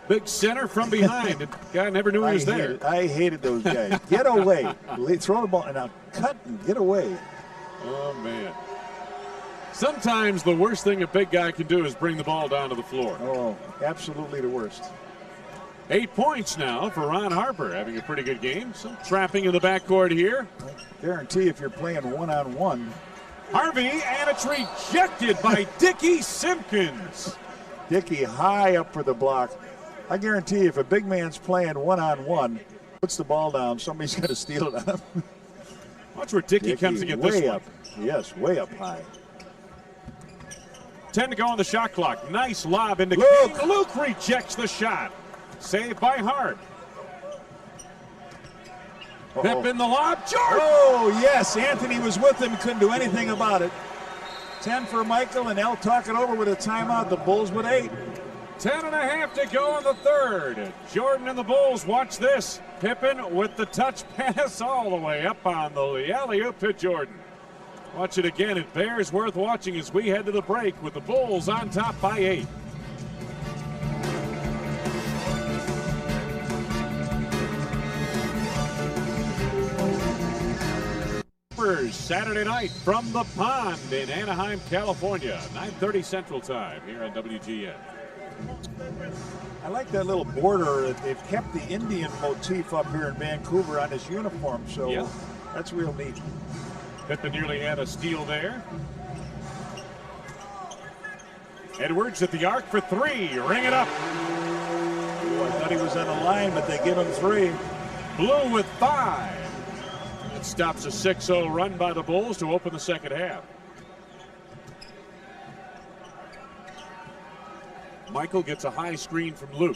big center from behind. The guy never knew he was there. I hated those guys. Get away. Throw the ball and now cut and get away. Oh, man. Sometimes the worst thing a big guy can do is bring the ball down to the floor. Oh, absolutely the worst. 8 points now for Ron Harper, having a pretty good game. Some trapping in the backcourt here. I guarantee if you're playing one-on-one. Harvey, and it's rejected by Dickie Simpkins. Dickie high up for the block. I guarantee if a big man's playing one-on-one, puts the ball down, somebody's going to steal it on him. Watch where Dickie comes to get this way one. Up. Yes, way up high. 10 to go on the shot clock. Nice lob into King. Luke rejects the shot. Saved by Hart. Pippen the lob. Jordan! Oh, yes. Anthony was with him. Couldn't do anything about it. 10 for Michael, and they'll talk it over with a timeout. The Bulls with 8. 10.5 to go in the third. Jordan and the Bulls, watch this. Pippen with the touch pass all the way up on the alley-oop to Jordan. Watch it again. It bears worth watching as we head to the break with the Bulls on top by 8. Saturday night from the Pond in Anaheim, California. 9:30 Central Time here on WGN. I like that little border. They've kept the Indian motif up here in Vancouver on his uniform, so that's real neat. Pippen nearly had a steal there. Edwards at the arc for 3. Ring it up. Oh, I thought he was on the line, but they give him 3. Blue with 5. It stops a 6-0 run by the Bulls to open the second half. Michael gets a high screen from Luke.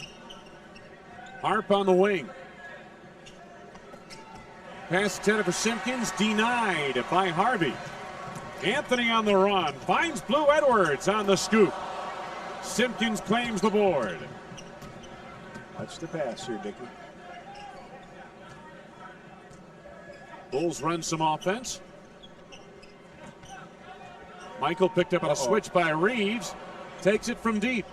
Harp on the wing. Pass intended for Simpkins, denied by Harvey. Anthony on the run, finds Blue Edwards on the scoop. Simpkins claims the board. Watch the pass here, Dickie. Bulls run some offense. Michael picked up on a switch by Reeves. Takes it from deep.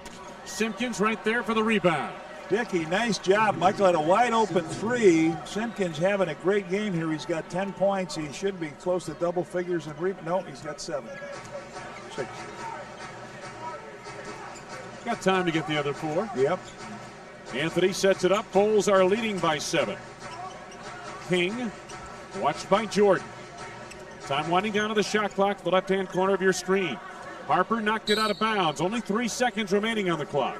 Simpkins right there for the rebound. Dickey, nice job. Michael had a wide open three. Simpkins having a great game here. He's got 10 points. He should be close to double figures in rebound. No, he's got 7. 6. Got time to get the other 4. Yep. Anthony sets it up. Bulls are leading by 7. King, watched by Jordan. Time winding down to the shot clock, the left-hand corner of your screen. Harper knocked it out of bounds. Only 3 seconds remaining on the clock.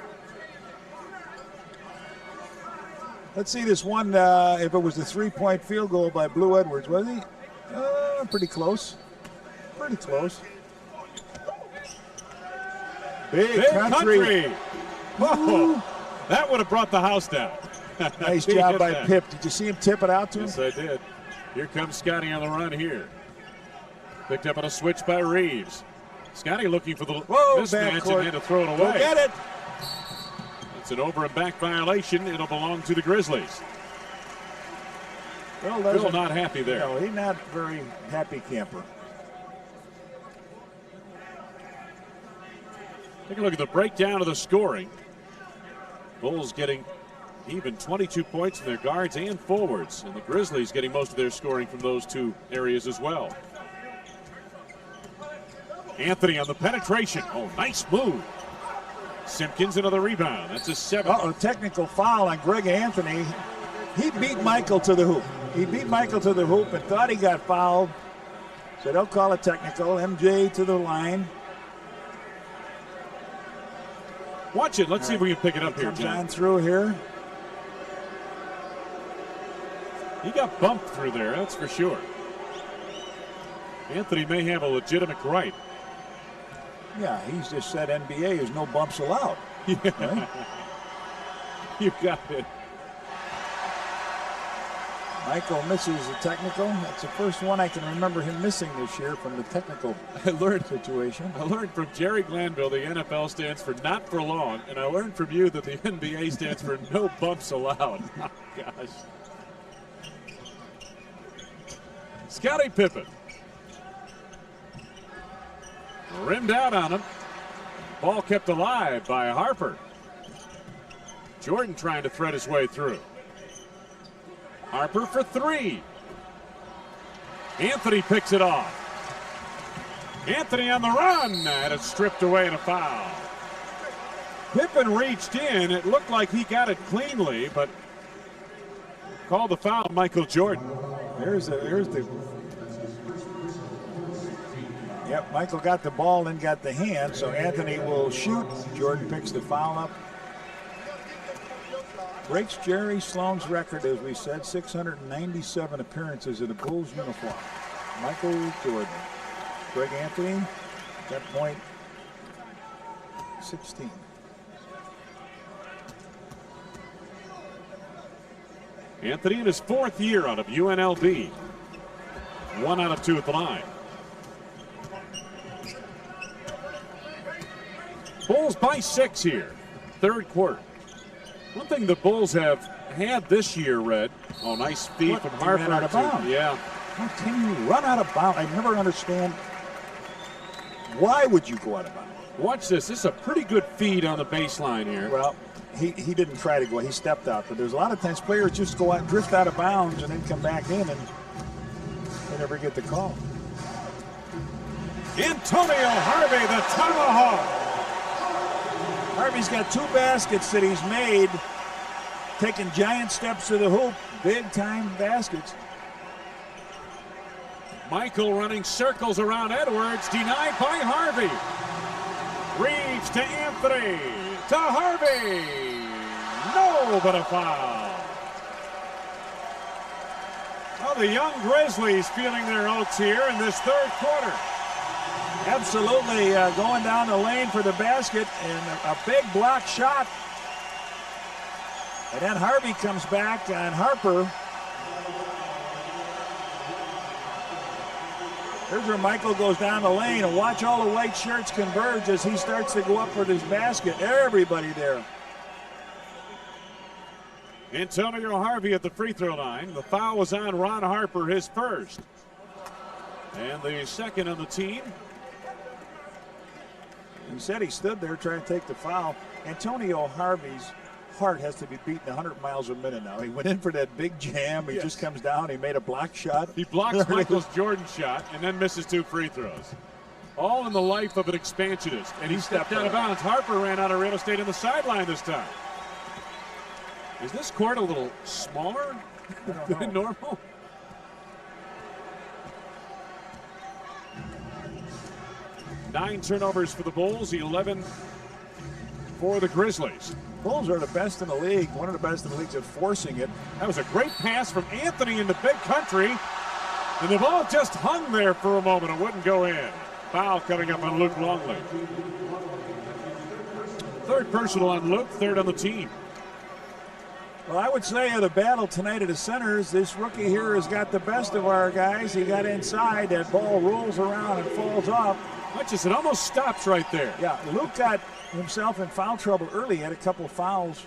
Let's see this one, if it was a 3-point field goal by Blue Edwards, was he? Pretty close. Pretty close. Big country. Oh, that would have brought the house down. Nice job by Pip. Did you see him tip it out to him? Yes, I did. Here comes Scotty on the run here. Picked up on a switch by Reeves. Scotty looking for the mismatch and had to throw it away. Go get it. It's an over and back violation. It'll belong to the Grizzlies. Phil not happy there. No, he's not very happy camper. Take a look at the breakdown of the scoring. Bulls getting even 22 points from their guards and forwards, and the Grizzlies getting most of their scoring from those 2 areas as well. Anthony on the penetration. Oh, nice move. Simpkins another rebound. That's a 7. Technical foul on Greg Anthony. He beat Michael to the hoop. He beat Michael to the hoop and thought he got fouled. So they'll call it technical. MJ to the line. Watch it. Let's see if we can pick it up here, John. On through here. He got bumped through there, that's for sure. Anthony may have a legitimate right. Yeah, he's just said NBA is no bumps allowed. Yeah. Right? You got it. Michael misses the technical. That's the first one I can remember him missing this year from the technical situation. I learned from Jerry Glanville the NFL stands for not for long, and I learned from you that the NBA stands for no bumps allowed. Oh, gosh. Scottie Pippen. Rimmed out on him. Ball kept alive by Harper. Jordan trying to thread his way through. Harper for 3. Anthony picks it off. Anthony on the run. Had it stripped away in a foul. Pippen reached in. It looked like he got it cleanly, but called the foul, Michael Jordan. There's the. Yep, Michael got the ball and got the hand, so Anthony will shoot. Jordan picks the foul up. Breaks Jerry Sloan's record, as we said, 697 appearances in a Bulls uniform. Michael Jordan. Greg Anthony, at that point, 16. Anthony in his 4th year out of UNLV. 1 out of 2 at the line. Bulls by 6 here, 3rd quarter. One thing the Bulls have had this year, Red. Oh, nice feed from Harper. Out of bounds. Yeah. How can you run out of bounds? I never understand. Why would you go out of bounds? Watch this. This is a pretty good feed on the baseline here. Well, he didn't try to go. He stepped out. But there's a lot of times players just go out, drift out of bounds, and then come back in, and they never get the call. Antonio Harvey, the tomahawk. Harvey's got 2 baskets that he's made, taking giant steps to the hoop, big-time baskets. Michael running circles around Edwards, denied by Harvey. Reeves to Anthony, to Harvey. No, but a foul. Well, the young Grizzlies feeling their oats here in this 3rd quarter. Absolutely going down the lane for the basket, and a big block shot. And then Harvey comes back on Harper. Here's where Michael goes down the lane, and watch all the white shirts converge as he starts to go up for this basket. Everybody there. Antonio Harvey at the free throw line. The foul was on Ron Harper, his first. And the second on the team. He said he stood there trying to take the foul. Antonio Harvey's heart has to be beating 100 miles a minute now. He went in for that big jam. He just comes down. He made a block shot. He blocks Michael Jordan's shot and then misses 2 free throws. All in the life of an expansionist. And he stepped out of bounds. Harper ran out of real estate on the sideline this time. Is this court a little smaller than normal? Nine turnovers for the Bulls, 11 for the Grizzlies. Bulls are the best in the league, one of the best in the league at forcing it. That was a great pass from Anthony in the big country. And the ball just hung there for a moment and wouldn't go in. Foul coming up on Luke Longley. Third personal on Luke, third on the team. Well, I would say the battle tonight at the centers, this rookie here has got the best of our guys. He got inside, that ball rolls around and falls off. Watch this, it almost stops right there. Yeah, Luke got himself in foul trouble early. He had a couple of fouls,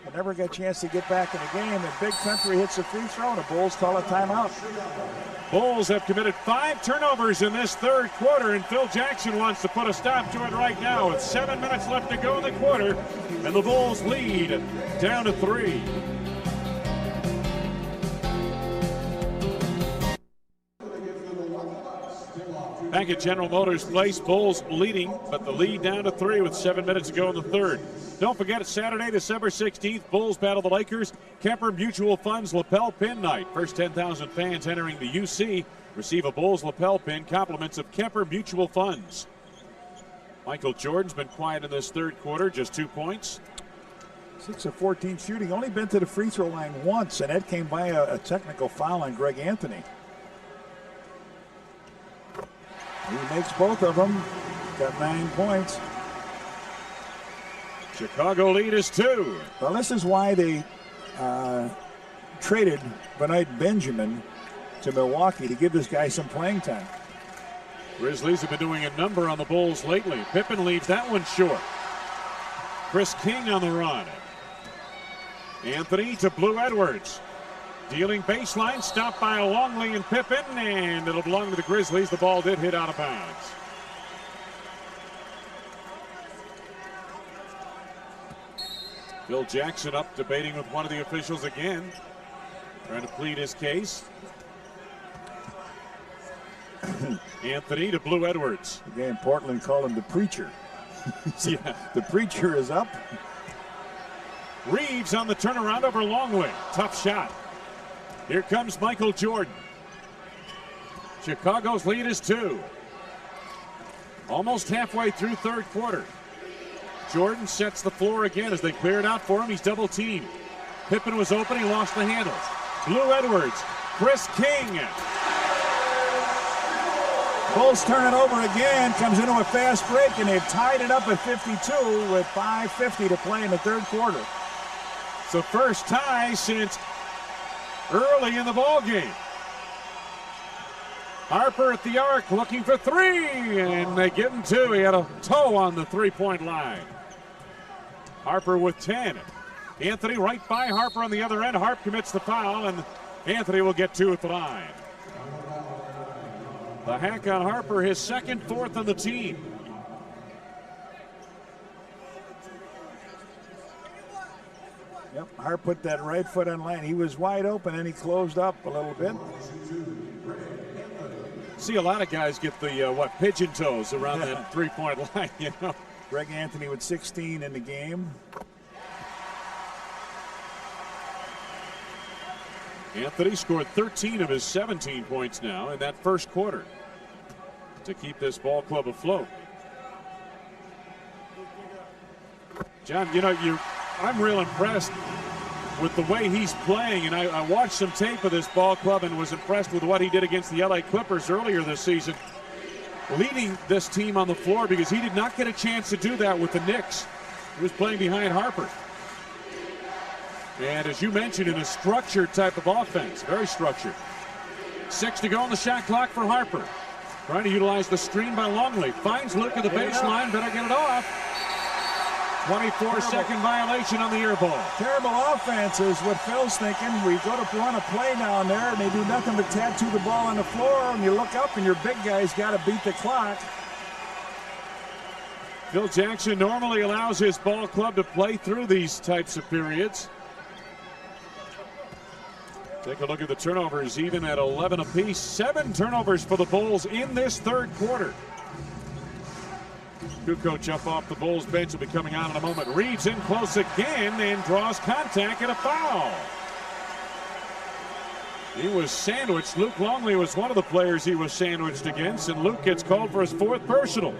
but never got a chance to get back in the game. And Big Country hits a free throw, and the Bulls call a timeout. Bulls have committed 5 turnovers in this third quarter, and Phil Jackson wants to put a stop to it right now with 7 minutes left to go in the quarter, and the Bulls lead down to 3. Back at General Motors Place, Bulls leading, but the lead down to 3 with 7 minutes to go in the third. Don't forget, it's Saturday, December 16th, Bulls battle the Lakers. Kemper Mutual Funds lapel pin night. First 10,000 fans entering the UC receive a Bulls lapel pin, compliments of Kemper Mutual Funds. Michael Jordan's been quiet in this third quarter, just 2 points. 6 of 14 shooting, only been to the free throw line once, and that came by a technical foul on Greg Anthony. He makes both of them, got 9 points. Chicago lead is 2. Well, this is why they traded Benoit Benjamin to Milwaukee, to give this guy some playing time. Grizzlies have been doing a number on the Bulls lately. Pippen leaves that one short. Chris King on the run. Anthony to Blue Edwards. Dealing baseline, stopped by Longley and Pippen, and it'll belong to the Grizzlies. The ball did hit out of bounds. Phil Jackson up debating with one of the officials again, trying to plead his case. Anthony to Blue Edwards. Again, Portland called him the preacher. Yeah. The preacher is up. Reeves on the turnaround over Longley. Tough shot. Here comes Michael Jordan. Chicago's lead is 2. Almost halfway through third quarter. Jordan sets the floor again as they clear it out for him. He's double teamed. Pippen was open. He lost the handles. Blue Edwards. Chris King. Bulls turn it over again. Comes into a fast break, and they've tied it up at 52 with 5:50 to play in the third quarter. So first tie since early in the ball game. Harper at the arc looking for 3, and they give him 2. He had a toe on the three-point line. Harper with 10. Anthony right by Harper on the other end. Harp commits the foul, and Anthony will get 2 at the line. The hack on Harper, his second, 4th on the team. Yep, Hart put that right foot on line. He was wide open, and he closed up a little bit. See a lot of guys get the pigeon toes around that three-point line, you know. Greg Anthony with 16 in the game. Anthony scored 13 of his 17 points now in that first quarter to keep this ball club afloat. John, you know, I'm real impressed with the way he's playing, and I watched some tape of this ball club and was impressed with what he did against the LA Clippers earlier this season, leading this team on the floor, because he did not get a chance to do that with the Knicks. He was playing behind Harper. And as you mentioned, in a structured type of offense, very structured. 6 to go on the shot clock for Harper. Trying to utilize the screen by Longley. Finds Luke at the baseline, better get it off. 24-second violation on the air ball. Terrible offense is what Phil's thinking. We go to run a play down there, and they do nothing but tattoo the ball on the floor, and you look up, and your big guy's got to beat the clock. Phil Jackson normally allows his ball club to play through these types of periods. Take a look at the turnovers, even at 11 apiece. 7 turnovers for the Bulls in this third quarter. Kukoc up off the Bulls bench will be coming on in a moment. Reeves in close again and draws contact and a foul. He was sandwiched. Luke Longley was one of the players he was sandwiched against, and Luke gets called for his 4th personal.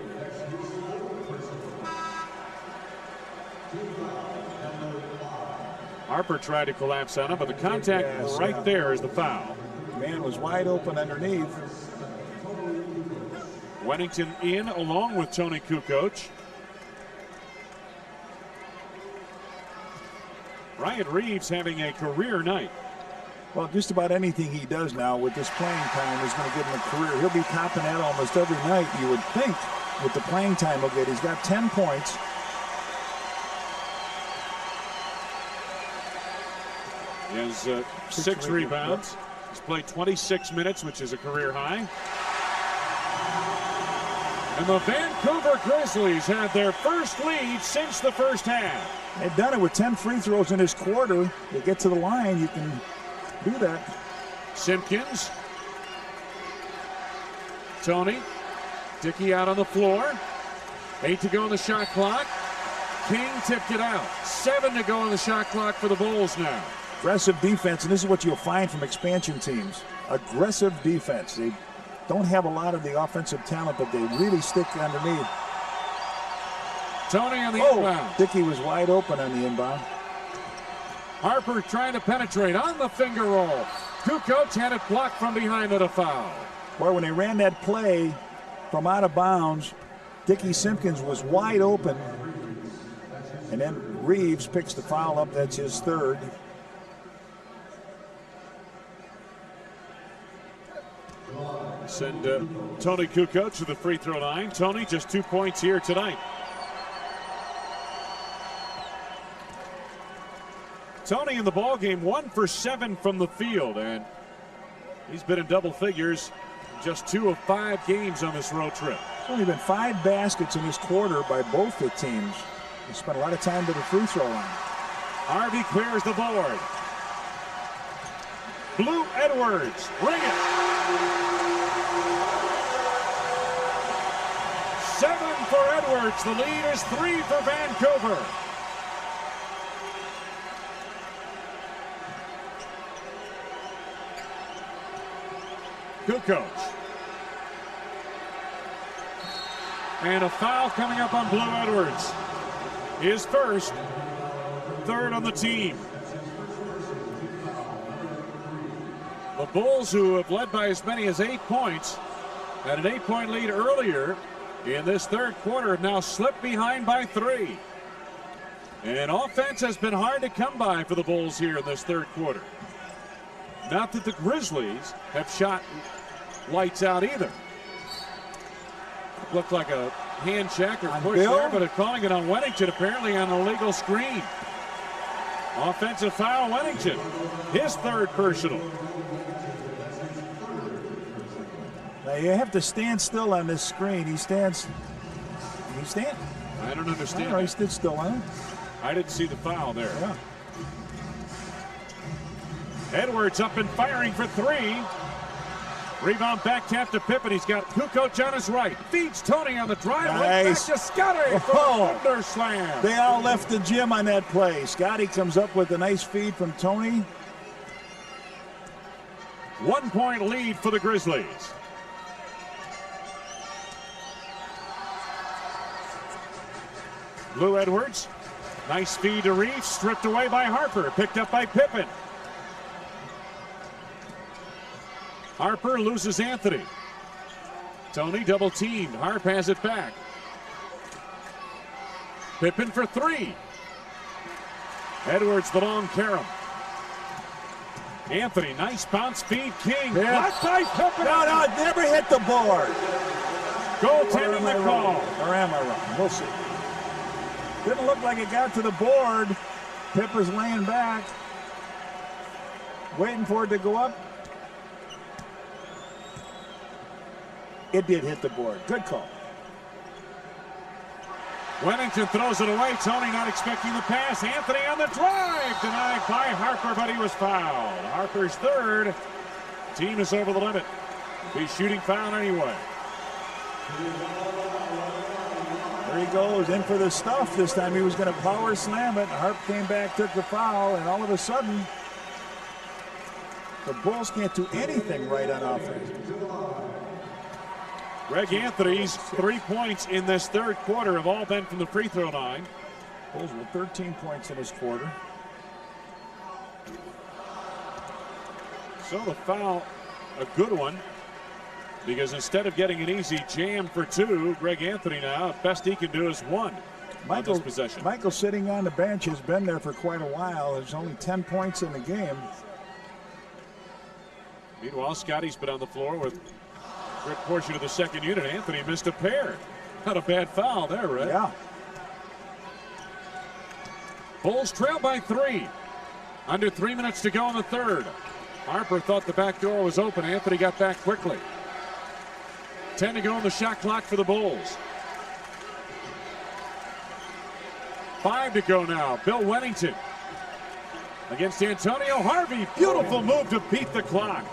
Harper tried to collapse on him, but the contact right there is the foul. Man was wide open underneath. Wennington in along with Tony Kukoc. Ryan Reeves having a career night. Well, just about anything he does now with this playing time is going to give him a career. He'll be topping that almost every night, you would think, with the playing time he'll get. He's got 10 points. He has 6 rebounds. He's played 26 minutes, which is a career high. And the Vancouver Grizzlies had their first lead since the first half. They've done it with 10 free throws in this quarter. They get to the line, you can do that. Simpkins. Tony. Dickey out on the floor. 8 to go on the shot clock. King tipped it out. 7 to go on the shot clock for the Bulls now. Aggressive defense, and this is what you'll find from expansion teams. Aggressive defense. They don't have a lot of the offensive talent, but they really stick underneath. Tony on the inbound. Dickey was wide open on the inbound. Harper trying to penetrate on the finger roll. Kukoc had it blocked from behind at a foul. Boy, when they ran that play from out of bounds, Dickey Simpkins was wide open. And then Reeves picks the foul up. That's his 3rd. Send Tony Kukoc to the free throw line. Tony just 2 points here tonight. Tony in the ball game 1 for 7 from the field, and he's been in double figures just 2 of 5 games on this road trip. There's only been 5 baskets in this quarter by both the teams. They spent a lot of time to the free throw line. Harvey clears the board. Blue Edwards, ring it. 7 for Edwards. The lead is 3 for Vancouver. Kukoc. And a foul coming up on Blue Edwards. His first, 3rd on the team. The Bulls, who have led by as many as 8 points, had an 8-point lead earlier in this third quarter, have now slipped behind by 3. And offense has been hard to come by for the Bulls here in this third quarter. Not that the Grizzlies have shot lights out either. Looked like a hand check or push there, but calling it on Wennington, apparently on an illegal screen. Offensive foul, Wennington. His 3rd personal. Now you have to stand still on this screen. He stands. He stand. I don't understand. He stood still on it. I didn't see the foul there. Yeah. Edwards up and firing for 3. Rebound back tap to Pippen. He's got Kukoc on his right. Feeds Tony on the drive. Right back to Scotty for the thunder slam. They all left the gym on that play. Scotty comes up with a nice feed from Tony. 1-point lead for the Grizzlies. Blue Edwards. Nice feed to Reeves. Stripped away by Harper. Picked up by Pippen. Harper loses Anthony. Tony double teamed. Harp has it back. Pippen for 3. Edwards the long carom. Anthony, nice bounce feed. King. Blocked by Pippen. No, it never hit the board. Goaltending the call. Or am I wrong? We'll see. Didn't look like it got to the board. Pipper's laying back. Waiting for it to go up. It did hit the board. Good call. Wennington throws it away. Tony not expecting the pass. Anthony on the drive. Denied by Harper, but he was fouled. Harper's third. Team is over the limit. He's shooting foul anyway. There he goes, in for the stuff. This time he was going to power slam it. Harp came back, took the foul, and all of a sudden, the Bulls can't do anything right on offense. Greg Anthony's 3 points in this third quarter have all been from the free throw line. Bulls with 13 points in this quarter. So the foul, a good one, because instead of getting an easy jam for two, Greg Anthony now, best he can do is one on this possession. Michael sitting on the bench has been there for quite a while. There's only 10 points in the game. Meanwhile, Scotty's been on the floor with a good portion of the second unit. Anthony missed a pair. Not a bad foul there, right? Yeah. Bulls trail by 3. Under 3 minutes to go in the third. Harper thought the back door was open. Anthony got back quickly. 10 to go on the shot clock for the Bulls. 5 to go now. Bill Wennington against Antonio Harvey. Beautiful move to beat the clock.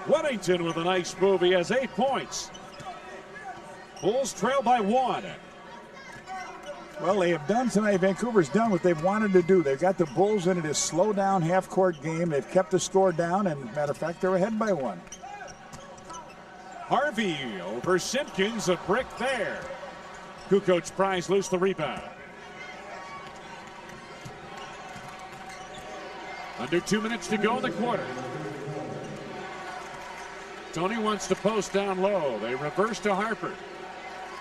Wennington with a nice move. He has 8 points. Bulls trail by 1. Well, they have done tonight. Vancouver's done what they've wanted to do. They've got the Bulls into this slow-down half-court game. They've kept the score down, and matter of fact, they're ahead by 1. Harvey over Simpkins, a brick there. Kukoc pries loose the rebound. Under 2 minutes to go in the quarter. Tony wants to post down low. They reverse to Harper.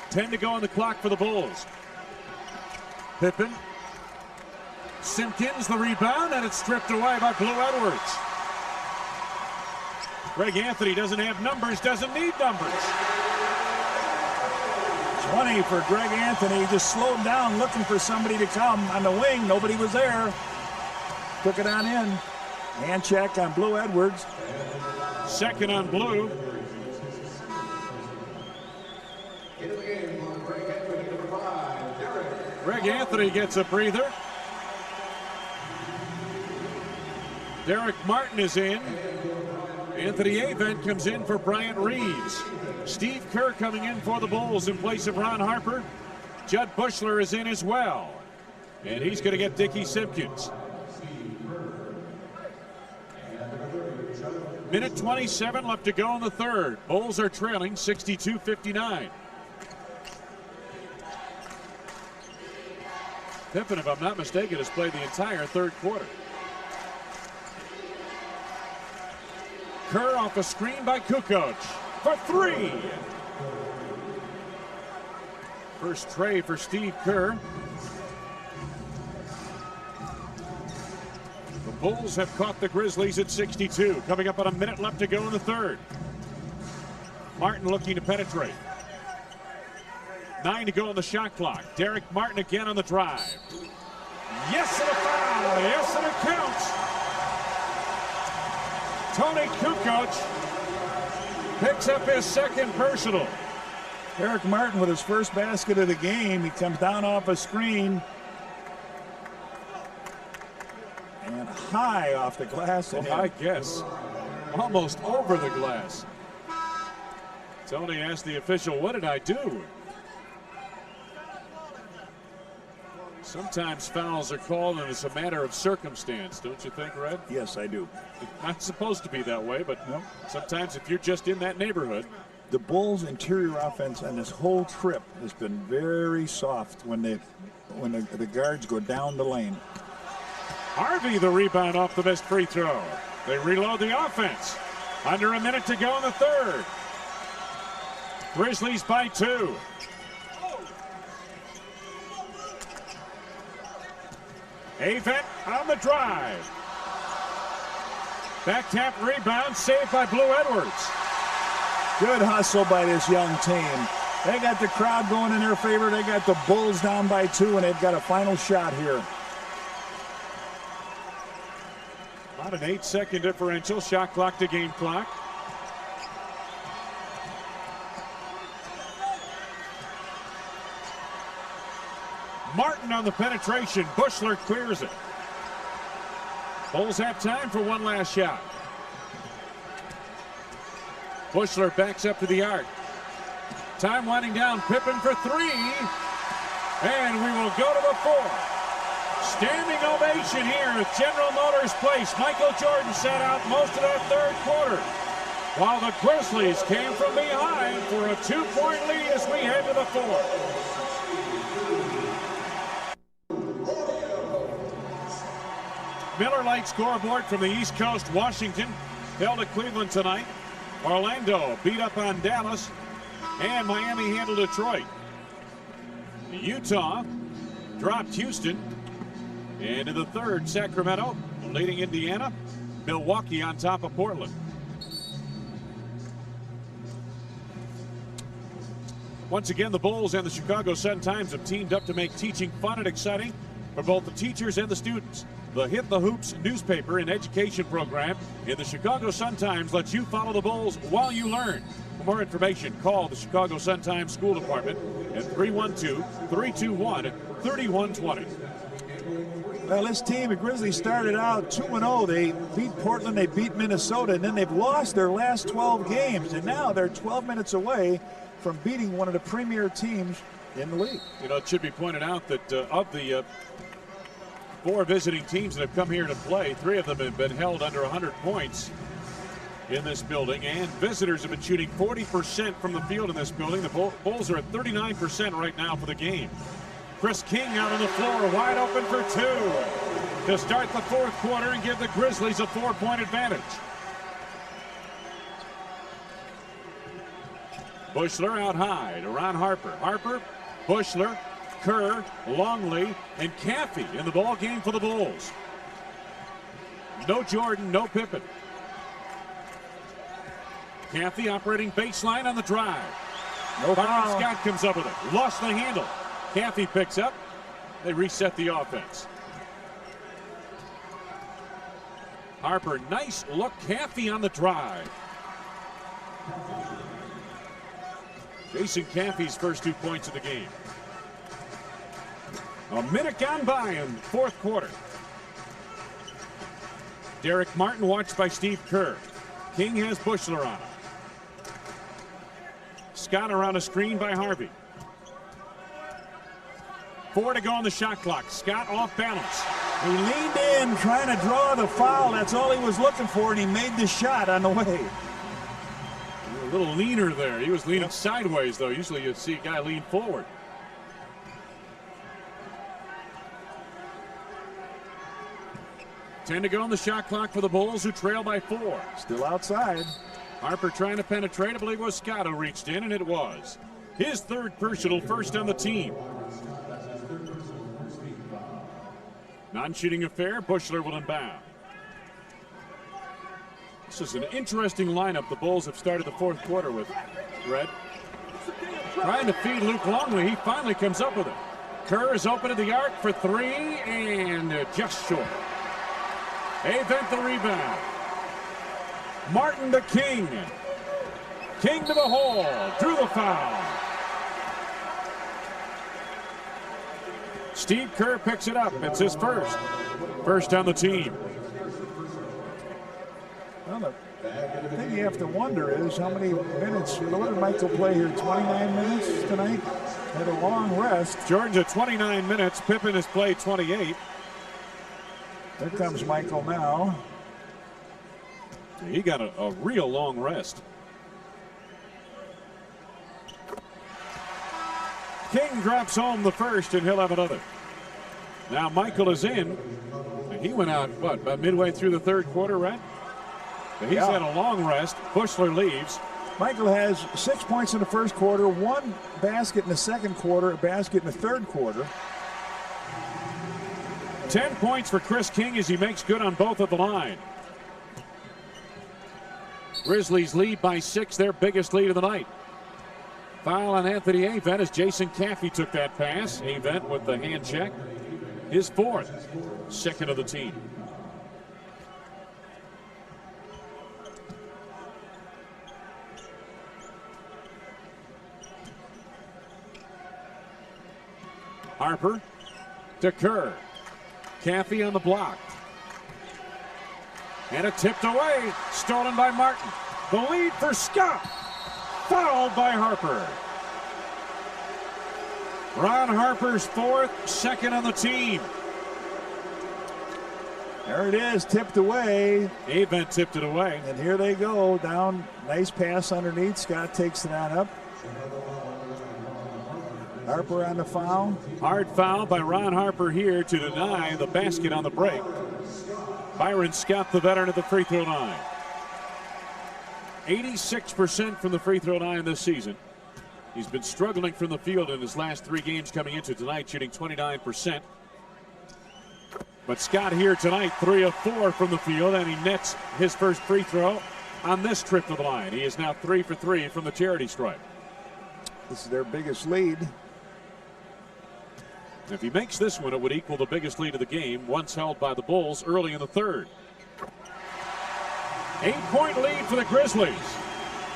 10 to go on the clock for the Bulls. Pippen. Simpkins the rebound, and it's stripped away by Blue Edwards. Greg Anthony doesn't have numbers, doesn't need numbers. 20 for Greg Anthony. He just slowed down looking for somebody to come on the wing. Nobody was there. Took it on in. Hand check on Blue Edwards. Second on Blue. Greg Anthony gets a breather. Darrick Martin is in. Anthony Avent comes in for Bryant Reeves. Steve Kerr coming in for the Bulls in place of Ron Harper. Judd Bushler is in as well. And he's going to get Dickie Simpkins. Minute 27 left to go in the third. Bulls are trailing 62-59. Pippen, if I'm not mistaken, has played the entire third quarter. Kerr off a screen by Kukoc for 3. First tray for Steve Kerr. The Bulls have caught the Grizzlies at 62. Coming up on a minute left to go in the third. Martin looking to penetrate. 9 to go on the shot clock. Darrick Martin again on the drive. Yes, and a foul. Yes, and it counts. Tony Kukoc picks up his second personal. Darrick Martin with his first basket of the game. He comes down off a screen. And high off the glass. Well, I guess. Almost over the glass. Tony asked the official, what did I do? Sometimes fouls are called and it's a matter of circumstance, don't you think, Red? Yes, I do. It's not supposed to be that way, but sometimes if you're just in that neighborhood. The Bulls' interior offense on this whole trip has been very soft when the guards go down the lane. Harvey the rebound off the missed free throw. They reload the offense. Under a minute to go in the third. Grizzlies by 2. Avent on the drive. Back tap rebound saved by Blue Edwards. Good hustle by this young team. They got the crowd going in their favor. They got the Bulls down by 2, and they've got a final shot here. About an 8-second differential. Shot clock to game clock. Martin on the penetration. Bushler clears it. Bulls have time for one last shot. Bushler backs up to the arc. Time winding down. Pippen for three. And we will go to the fourth. Standing ovation here at General Motors Place. Michael Jordan sat out most of that third quarter, while the Grizzlies came from behind for a 2-point lead as we head to the fourth. Miller Lite scoreboard from the East Coast. Washington held at Cleveland tonight. Orlando beat up on Dallas, and Miami handled Detroit. Utah dropped Houston. And in the third, Sacramento leading Indiana. Milwaukee on top of Portland. Once again, the Bulls and the Chicago Sun-Times have teamed up to make teaching fun and exciting for both the teachers and the students. The Hit the Hoops newspaper and education program in the Chicago Sun-Times lets you follow the Bulls while you learn. For more information, call the Chicago Sun-Times School Department at 312-321-3120. Well, this team, the Grizzlies, started out 2-0. They beat Portland, they beat Minnesota, and then they've lost their last 12 games. And now they're 12 minutes away from beating one of the premier teams in the league. You know, it should be pointed out that of the 4 visiting teams that have come here to play, 3 of them have been held under 100 points in this building. And visitors have been shooting 40% from the field in this building. The Bulls are at 39% right now for the game. Chris King out on the floor, wide open for 2 to start the fourth quarter and give the Grizzlies a 4-point advantage. Bushler out high to Ron Harper. Harper, Bushler, Kerr, Longley, and Caffey in the ball game for the Bulls. No Jordan, no Pippen. Caffey operating baseline on the drive. No foul. Scott comes up with it. Lost the handle. Caffey picks up. They reset the offense. Harper, nice look. Caffey on the drive. Jason Caffey's first 2 points of the game. A minute gone by in the fourth quarter. Darrick Martin watched by Steve Kerr. King has Bushler on him. Scott around a screen by Harvey. 4 to go on the shot clock. Scott off balance. He leaned in trying to draw the foul. That's all he was looking for, and he made the shot on the way. A little leaner there. He was leaning sideways, though. Usually you see a guy lean forward. Ten to go on the shot clock for the Bulls, who trail by 4. Still outside. Harper trying to penetrate. I believe it was Scott who reached in, and it was. His third personal, first on the team. Non-shooting affair. Bushler will inbound. This is an interesting lineup the Bulls have started the fourth quarter with. Red. Trying to feed Luke Longley. He finally comes up with it. Kerr is open at the arc for 3 and just short. Avent the rebound. Martin to King. King to the hole. Drew the foul. Steve Kerr picks it up. It's his first. First on the team. Well, the thing you have to wonder is how many minutes. What did Michael play here? 29 minutes tonight? Had a long rest. Jordan's at 29 minutes. Pippen has played 28. There comes Michael now. He got a real long rest. King drops home the first, and he'll have another. Now Michael is in. He went out, what, about midway through the third quarter, right? But he's had a long rest. Bushler leaves. Michael has 6 points in the first quarter, 1 basket in the second quarter, a basket in the third quarter. 10 points for Chris King as he makes good on both of the line. Grizzlies lead by 6, their biggest lead of the night. Foul on Anthony Avent as Jason Caffey took that pass. Avent with the hand check. His 4th, second of the team. Harper to Kerr. Caffey on the block. And a tipped away, stolen by Martin. The lead for Scott, fouled by Harper. Ron Harper's fourth, second on the team. There it is, tipped away. Avent tipped it away. And here they go, down, nice pass underneath. Scott takes it on up. Harper on the foul. Hard foul by Ron Harper here to deny the basket on the break. Byron Scott, the veteran, at the free throw line. 86% from the free throw line this season. He's been struggling from the field in his last 3 games coming into tonight, shooting 29%. But Scott here tonight, 3 of 4 from the field, and he nets his first free throw on this trip to the line. He is now 3 for 3 from the charity stripe. This is their biggest lead. If he makes this one, it would equal the biggest lead of the game, once held by the Bulls early in the third. 8-point lead for the Grizzlies.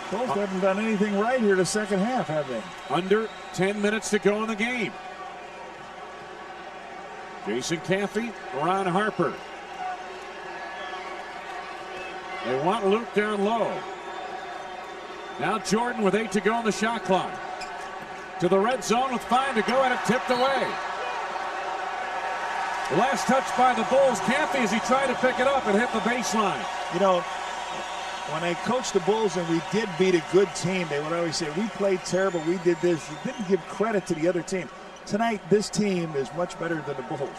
Bulls haven't done anything right here the second half, have they? Under 10 minutes to go in the game. Jason Caffey, Ron Harper. They want Luke down low. Now Jordan with 8 to go on the shot clock. To the red zone with 5 to go, and it tipped away. Last touch by the Bulls. Caffey, as he tried to pick it up, and hit the baseline. You know, when I coached the Bulls and we did beat a good team, they would always say, we played terrible, we did this. You didn't give credit to the other team. Tonight, this team is much better than the Bulls.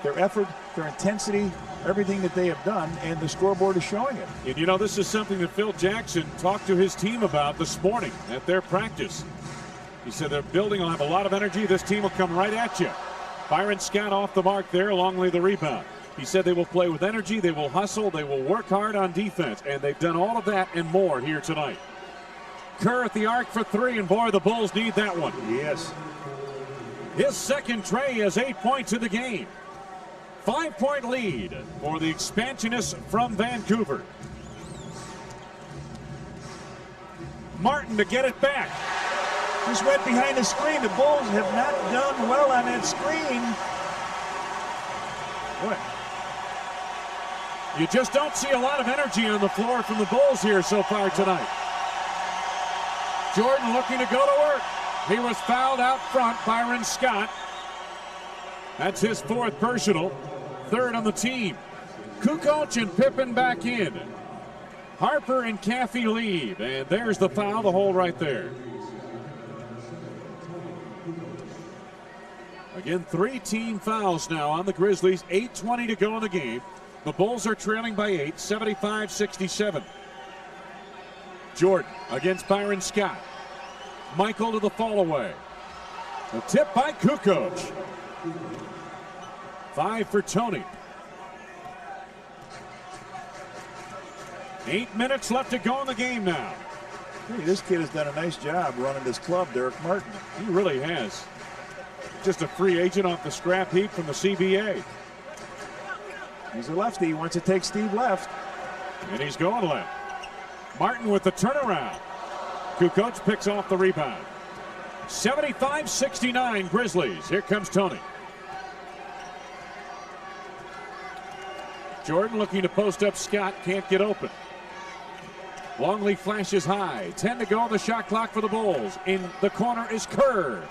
Their effort, their intensity, everything that they have done, and the scoreboard is showing it. And you know, this is something that Phil Jackson talked to his team about this morning at their practice. He said their building will have a lot of energy. This team will come right at you. Byron Scott off the mark there, Longley the rebound. He said they will play with energy, they will hustle, they will work hard on defense, and they've done all of that and more here tonight. Kerr at the arc for 3, and boy, the Bulls need that one. Yes. His second tray has 8 points in the game. 5-point lead for the expansionists from Vancouver. Martin to get it back. Just went behind the screen. The Bulls have not done well on that screen. What? You just don't see a lot of energy on the floor from the Bulls here so far tonight. Jordan looking to go to work. He was fouled out front, Byron Scott. That's his 4th personal, 3rd on the team. Kukoc and Pippen back in. Harper and Caffey leave, and there's the foul, the hole right there. Again, 3 team fouls now on the Grizzlies. 8:20 to go in the game. The Bulls are trailing by 8, 75-67. Jordan against Byron Scott. Michael to the fall away. A tip by Kukoc. 5 for Tony. 8 minutes left to go in the game now. Hey, this kid has done a nice job running this club, Darrick Martin. He really has. Just a free agent off the scrap heap from the CBA. He's a lefty. He wants to take Steve left. And he's going left. Martin with the turnaround. Kukoc picks off the rebound. 75-69 Grizzlies. Here comes Tony. Jordan looking to post up Scott. Can't get open. Longley flashes high. 10 to go on the shot clock for the Bulls. In the corner is Kerr.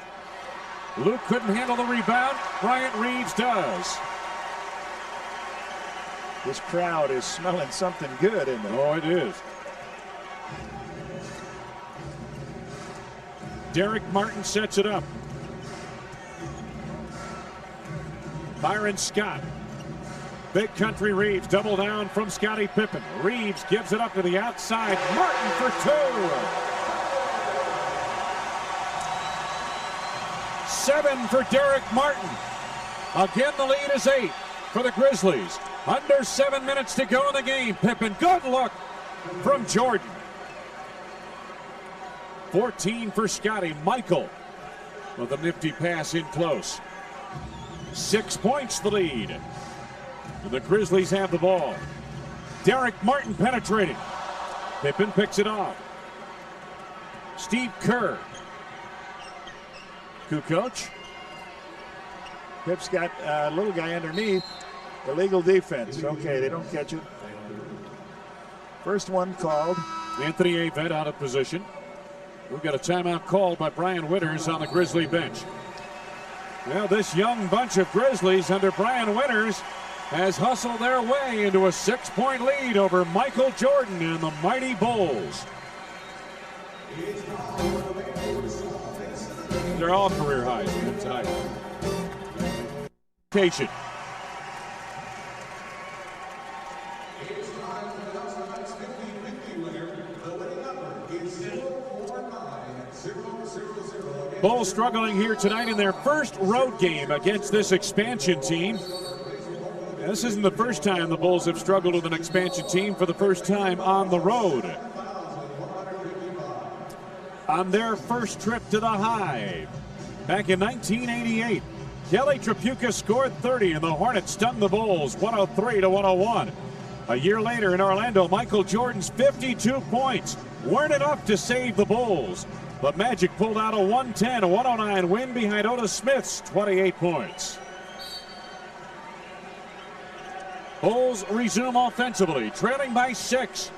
Luke couldn't handle the rebound. Bryant Reeves does. This crowd is smelling something good in there. Oh, it is. Darrick Martin sets it up. Byron Scott. Big Country Reeves double down from Scottie Pippen. Reeves gives it up to the outside. Martin for 2. 7 for Darrick Martin. Again, the lead is 8 for the Grizzlies. Under 7 minutes to go in the game. Pippen, good look from Jordan. 14 for Scottie. Michael with a nifty pass in close. 6 points the lead. And the Grizzlies have the ball. Darrick Martin penetrating. Pippen picks it off. Steve Kerr. Kukoc. Pip's got a little guy underneath. Illegal defense. Okay, they don't catch it. First one called. Anthony Avent out of position. We've got a timeout called by Brian Winters on the Grizzly bench. Well, this young bunch of Grizzlies under Brian Winters has hustled their way into a 6-point lead over Michael Jordan and the mighty Bulls. They're all career highs tonight. Bulls struggling here tonight in their first road game against this expansion team. This isn't the first time the Bulls have struggled with an expansion team, for the first time on the road. On their first trip to the Hive back in 1988, Kelly Tripucka scored 30 and the Hornets stung the Bulls 103-101. A year later in Orlando, Michael Jordan's 52 points weren't enough to save the Bulls, but Magic pulled out a 110-109 win behind Otis Smith's 28 points. Bulls resume offensively, trailing by 6.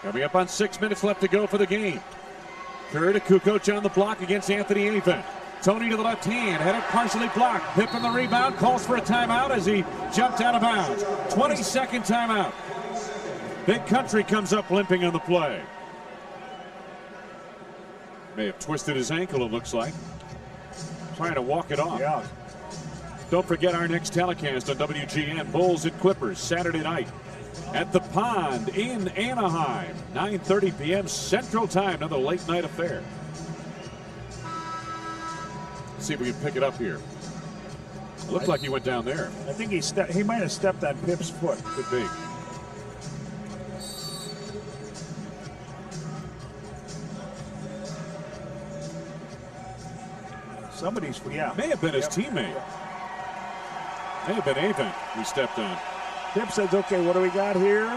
Coming up on 6 minutes left to go for the game. Kerr to Kukoc on the block against Anthony Avent. Tony to the left hand, had it partially blocked. Pippen the rebound, calls for a timeout as he jumped out of bounds. 22nd timeout. Big Country comes up limping on the play. May have twisted his ankle, it looks like. Trying to walk it off. Yeah. Don't forget our next telecast on WGN, Bulls and Clippers, Saturday night at the Pond in Anaheim, 9:30 p.m. Central Time, another late night affair. Let's see if we can pick it up here. It looked like he went down there. I think he might have stepped on Pip's foot. Could be. Somebody's, yeah. May have been his teammate. May have been Avent he stepped on. Pip says, okay, what do we got here?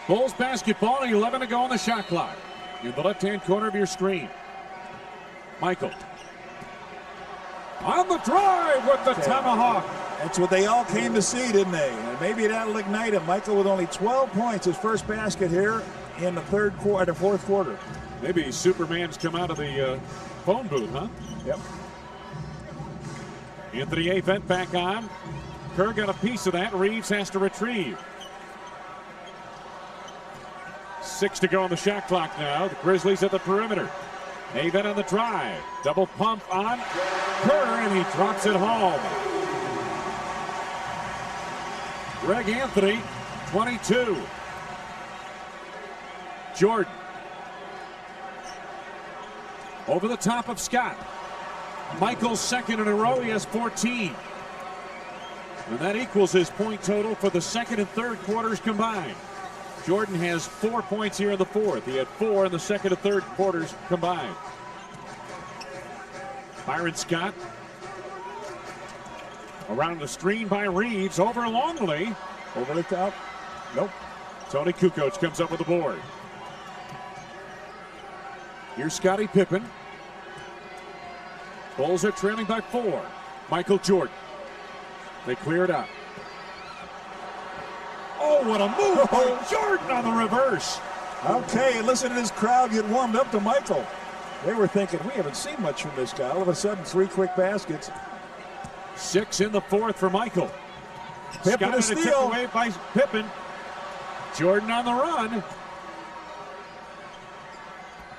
Bulls basketball, 11 to go on the shot clock. In the left-hand corner of your screen. Michael. On the drive with the tomahawk. That's what they all came to see, didn't they? And maybe that'll ignite him. Michael with only 12 points, his first basket here in the fourth quarter. Maybe Superman's come out of the phone booth, huh? Yep. Anthony Avent back on. Kerr got a piece of that. Reeves has to retrieve. 6 to go on the shot clock now. The Grizzlies at the perimeter. Avent on the drive. Double pump on Kerr, and he drops it home. Greg Anthony, 22. Jordan. Over the top of Scott. Michael's second in a row. He has 14. And that equals his point total for the second and third quarters combined. Jordan has 4 points here in the fourth. He had 4 in the second and third quarters combined. Byron Scott. Around the screen by Reeves. Over Longley. Over the top. Nope. Tony Kukoc comes up with the board. Here's Scottie Pippen. Bulls are trailing by 4. Michael Jordan. They clear it out. Oh, what a move by Jordan on the reverse. Okay, listen to this crowd get warmed up to Michael. They were thinking, we haven't seen much from this guy. All of a sudden, 3 quick baskets. 6 in the fourth for Michael. Pippen a steal. Away by Pippen. Jordan on the run.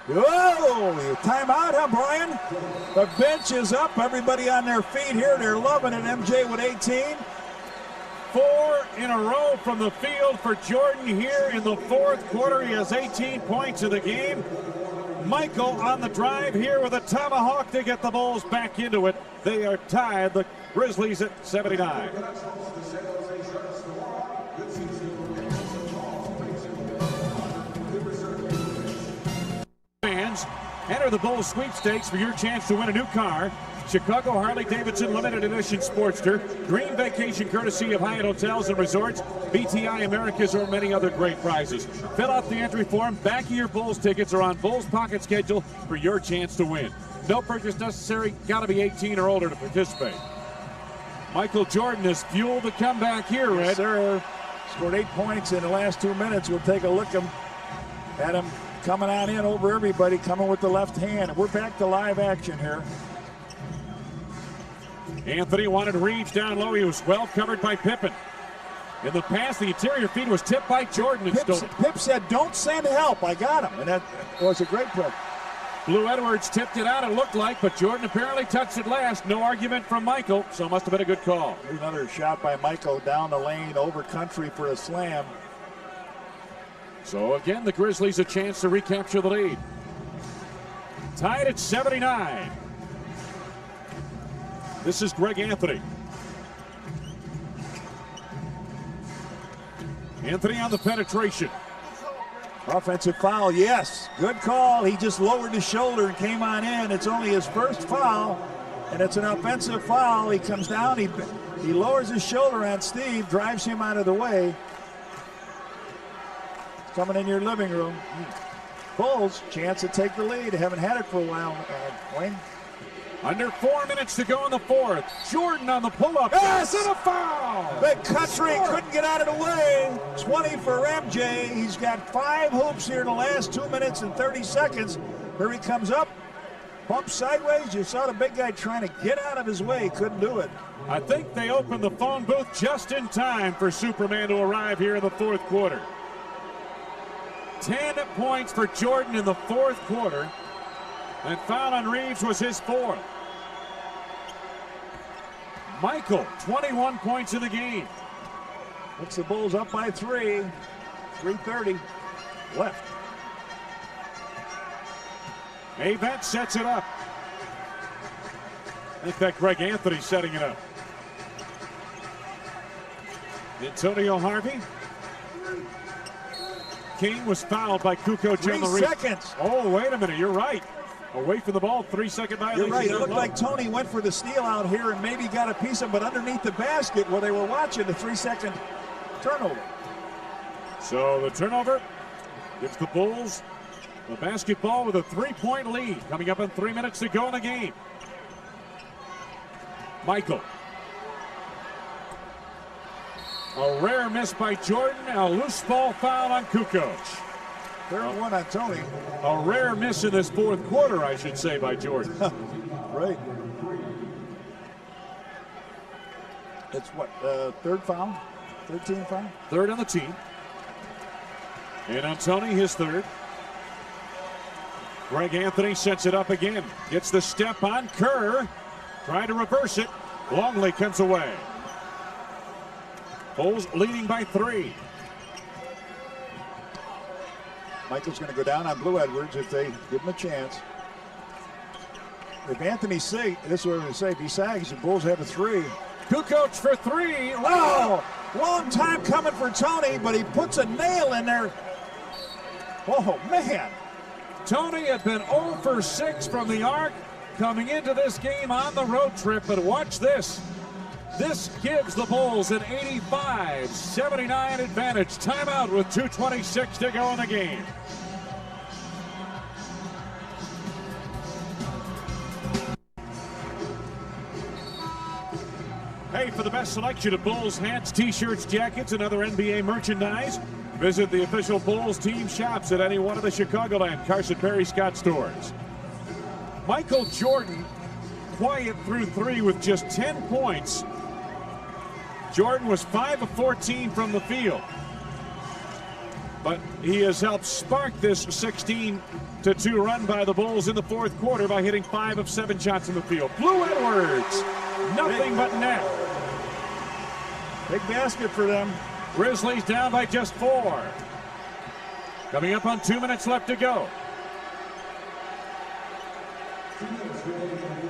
Whoa, timeout, huh, Brian? The bench is up. Everybody on their feet here. They're loving it. MJ with 18. 4 in a row from the field for Jordan here in the fourth quarter. He has 18 points in the game. Michael on the drive here with a tomahawk to get the Bulls back into it. They are tied, the Grizzlies at 79. Fans, enter the Bulls sweepstakes for your chance to win a new car. Chicago Harley-Davidson Limited Edition Sportster. Dream vacation courtesy of Hyatt Hotels and Resorts, BTI Americas, or many other great prizes. Fill out the entry form. Back of your Bulls tickets are on Bulls Pocket Schedule for your chance to win. No purchase necessary. Got to be 18 or older to participate. Michael Jordan has fueled the comeback here, Red. Yes, sir. Scored 8 points in the last 2 minutes. We'll take a look at him coming on in over everybody, coming with the left hand. We're back to live action here. Anthony wanted Reeves down low. He was well covered by Pippen. In the pass, the interior feed was tipped by Jordan. Pip said, don't send help. I got him. And that was a great play. Blue Edwards tipped it out, it looked like, but Jordan apparently touched it last. No argument from Michael, so must have been a good call. Another shot by Michael down the lane, over country for a slam. So again, the Grizzlies a chance to recapture the lead. Tied at 79. This is Greg Anthony. Anthony on the penetration. Offensive foul, yes. Good call. He just lowered his shoulder and came on in. It's only his first foul, and it's an offensive foul. He comes down, he lowers his shoulder on Steve, drives him out of the way. Coming in your living room. Bulls, chance to take the lead. Haven't had it for a while, Wayne. Under 4 minutes to go in the fourth. Jordan on the pull-up. Yes! And a foul! Big country couldn't get out of the way. 20 for MJ. He's got 5 hoops here in the last 2 minutes and 30 seconds. Here he comes up. Bumps sideways. You saw the big guy trying to get out of his way. Couldn't do it. I think they opened the phone booth just in time for Superman to arrive here in the fourth quarter. 10 points for Jordan in the fourth quarter. And foul on Reeves was his fourth. Michael, 21 points in the game. Puts the Bulls up by 3. 3:30 left. Avett sets it up. I think that Greg Anthony setting it up. Antonio Harvey. King was fouled by Kukoc. 3 seconds. Oh, wait a minute. You're right. Away from the ball, 3-second violation. You're right. It looked like Tony went for the steal out here and maybe got a piece of it, but underneath the basket where they were watching, the 3-second turnover. So the turnover gives the Bulls the basketball with a 3-point lead. Coming up in 3 minutes to go in the game. Michael. A rare miss by Jordan. A loose ball foul on Kukoc. Third one on Tony. A rare miss in this fourth quarter, I should say, by Jordan. Right. It's what, third foul? 13 foul? Third on the team. And on Tony, his third. Greg Anthony sets it up again. Gets the step on Kerr. Trying to reverse it. Longley comes away. Bulls leading by 3. Michael's going to go down on Blue Edwards if they give him a chance. If Anthony this is what I'm going to say, if he sags, the Bulls have a 3. Kukoc for 3. Oh, long time coming for Tony, but he puts a nail in there. Oh, man. Tony had been 0 for 6 from the arc coming into this game on the road trip, but watch this. This gives the Bulls an 85-79 advantage. Timeout with 2:26 to go in the game. Hey, for the best selection of Bulls hats, t-shirts, jackets, and other NBA merchandise, visit the official Bulls team shops at any one of the Chicagoland Carson Perry Scott stores. Michael Jordan, quiet through 3 with just 10 points. Jordan was 5 of 14 from the field. But he has helped spark this 16-2 run by the Bulls in the fourth quarter by hitting 5 of 7 shots in the field. Blue Edwards, nothing but net. Big basket for them. Grizzlies down by just 4. Coming up on 2 minutes left to go.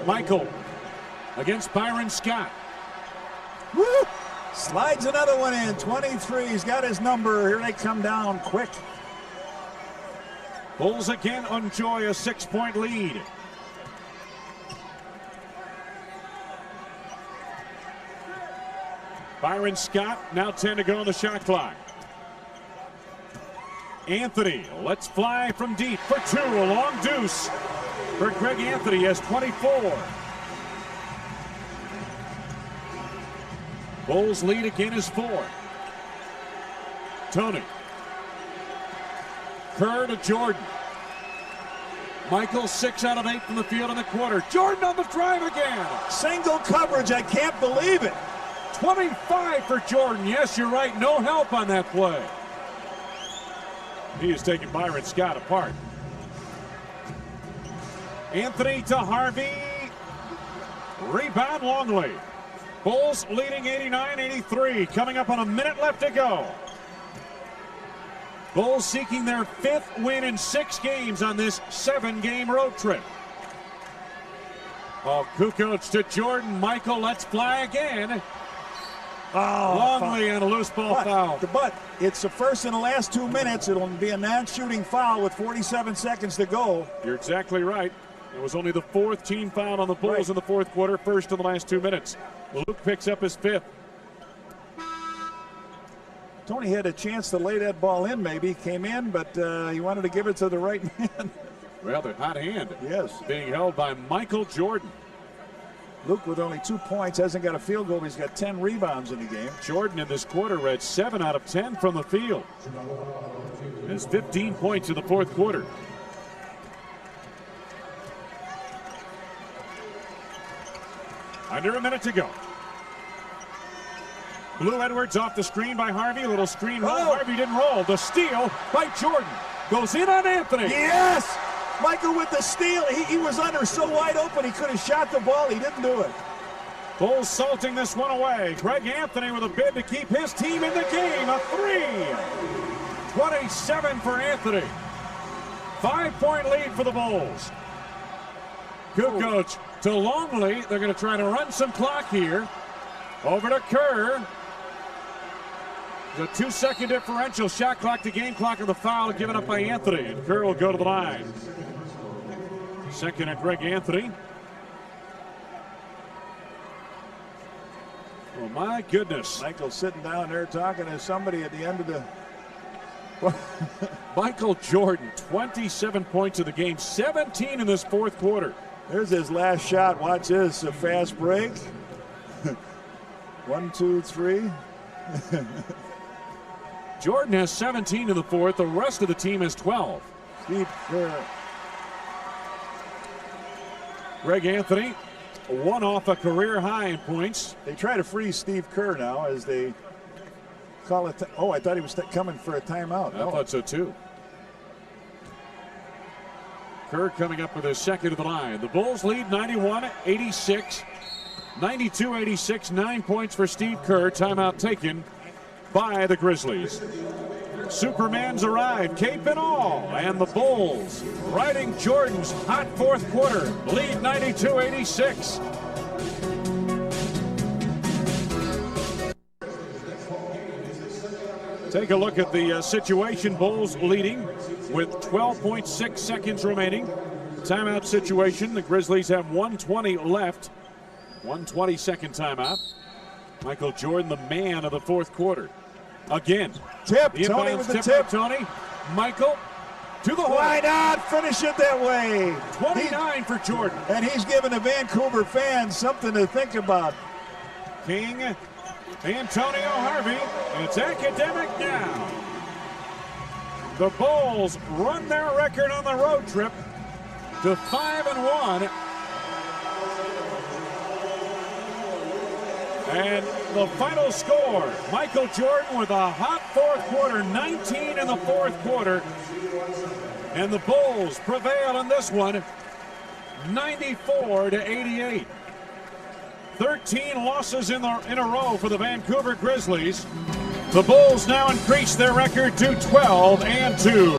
Michael against Byron Scott. Woo! Slides another one in. 23. He's got his number. Here they come down quick. Bulls again enjoy a 6-point lead. Byron Scott, now 10 to go on the shot clock. Anthony, let's fly from deep for 2. A long deuce for Greg Anthony has 24. Bulls lead again is 4. Tony. Kerr to Jordan. Michael 6 out of 8 from the field in the quarter. Jordan on the drive again. Single coverage, I can't believe it. 25 for Jordan. Yes, you're right. No help on that play. He is taking Byron Scott apart. Anthony to Harvey. Rebound Longley. Bulls leading 89-83. Coming up on a minute left to go. Bulls seeking their 5th win in 6 games on this 7-game road trip. Oh, Kukoc to Jordan. Michael, let's fly again. Oh, Longley on a loose ball foul. But it's the first in the last 2 minutes. It'll be a non-shooting foul with 47 seconds to go. You're exactly right. It was only the 4th team foul on the Bulls in the 4th quarter, first in the last 2 minutes. Luke picks up his 5th. Tony had a chance to lay that ball in, maybe. Came in, but he wanted to give it to the right man. Well, the hot hand. Yes. Being held by Michael Jordan. Luke with only 2 points, hasn't got a field goal. He's got 10 rebounds in the game. Jordan in this quarter had 7 out of 10 from the field. Has 15 points in the 4th quarter. Under a minute to go. Blue Edwards off the screen by Harvey. Little screen roll. Harvey didn't roll. The steal by Jordan. Goes in on Anthony. Yes! Michael with the steal. He was under so wide open he could have shot the ball. He didn't do it. Bulls salting this one away. Greg Anthony with a bid to keep his team in the game. A 3. 27 for Anthony. 5-point lead for the Bulls. Kukoc to Longley. They're going to try to run some clock here. Over to Kerr. The 2-second differential. Shot clock to game clock of the foul given up by Anthony. And Kerr will go to the line. Second at Greg Anthony. Oh my goodness. Michael sitting down there talking to somebody at the end of the... Michael Jordan, 27 points in the game, 17 in this 4th quarter. There's his last shot. Watch this, a fast break. 1, 2, 3. Jordan has 17 in the 4th. The rest of the team has 12. Steve Kerr. Greg Anthony, 1 off a career high in points. They try to freeze Steve Kerr now as they call it. Oh, I thought he was coming for a timeout. I thought so too. Kerr coming up with his second of the line. The Bulls lead 91-86. 92-86, 9 points for Steve Kerr. Timeout taken by the Grizzlies. Superman's arrived, cape and all, and the Bulls riding Jordan's hot 4th quarter. Lead 92-86. Take a look at the situation. Bulls leading with 12.6 seconds remaining. Timeout situation. The Grizzlies have 1:20 left. 1:22 timeout. Michael Jordan, the man of the 4th quarter. Again. Tip. Tony with the tip. Tony. Michael to the hole. Why not finish it that way? 29 for Jordan. And he's giving the Vancouver fans something to think about. King, Antonio Harvey. It's academic now. The Bulls run their record on the road trip to 5-1. And the final score, Michael Jordan with a hot 4th quarter, 19 in the 4th quarter. And the Bulls prevail in this one, 94-88. 13 losses in a row for the Vancouver Grizzlies. The Bulls now increase their record to 12-2.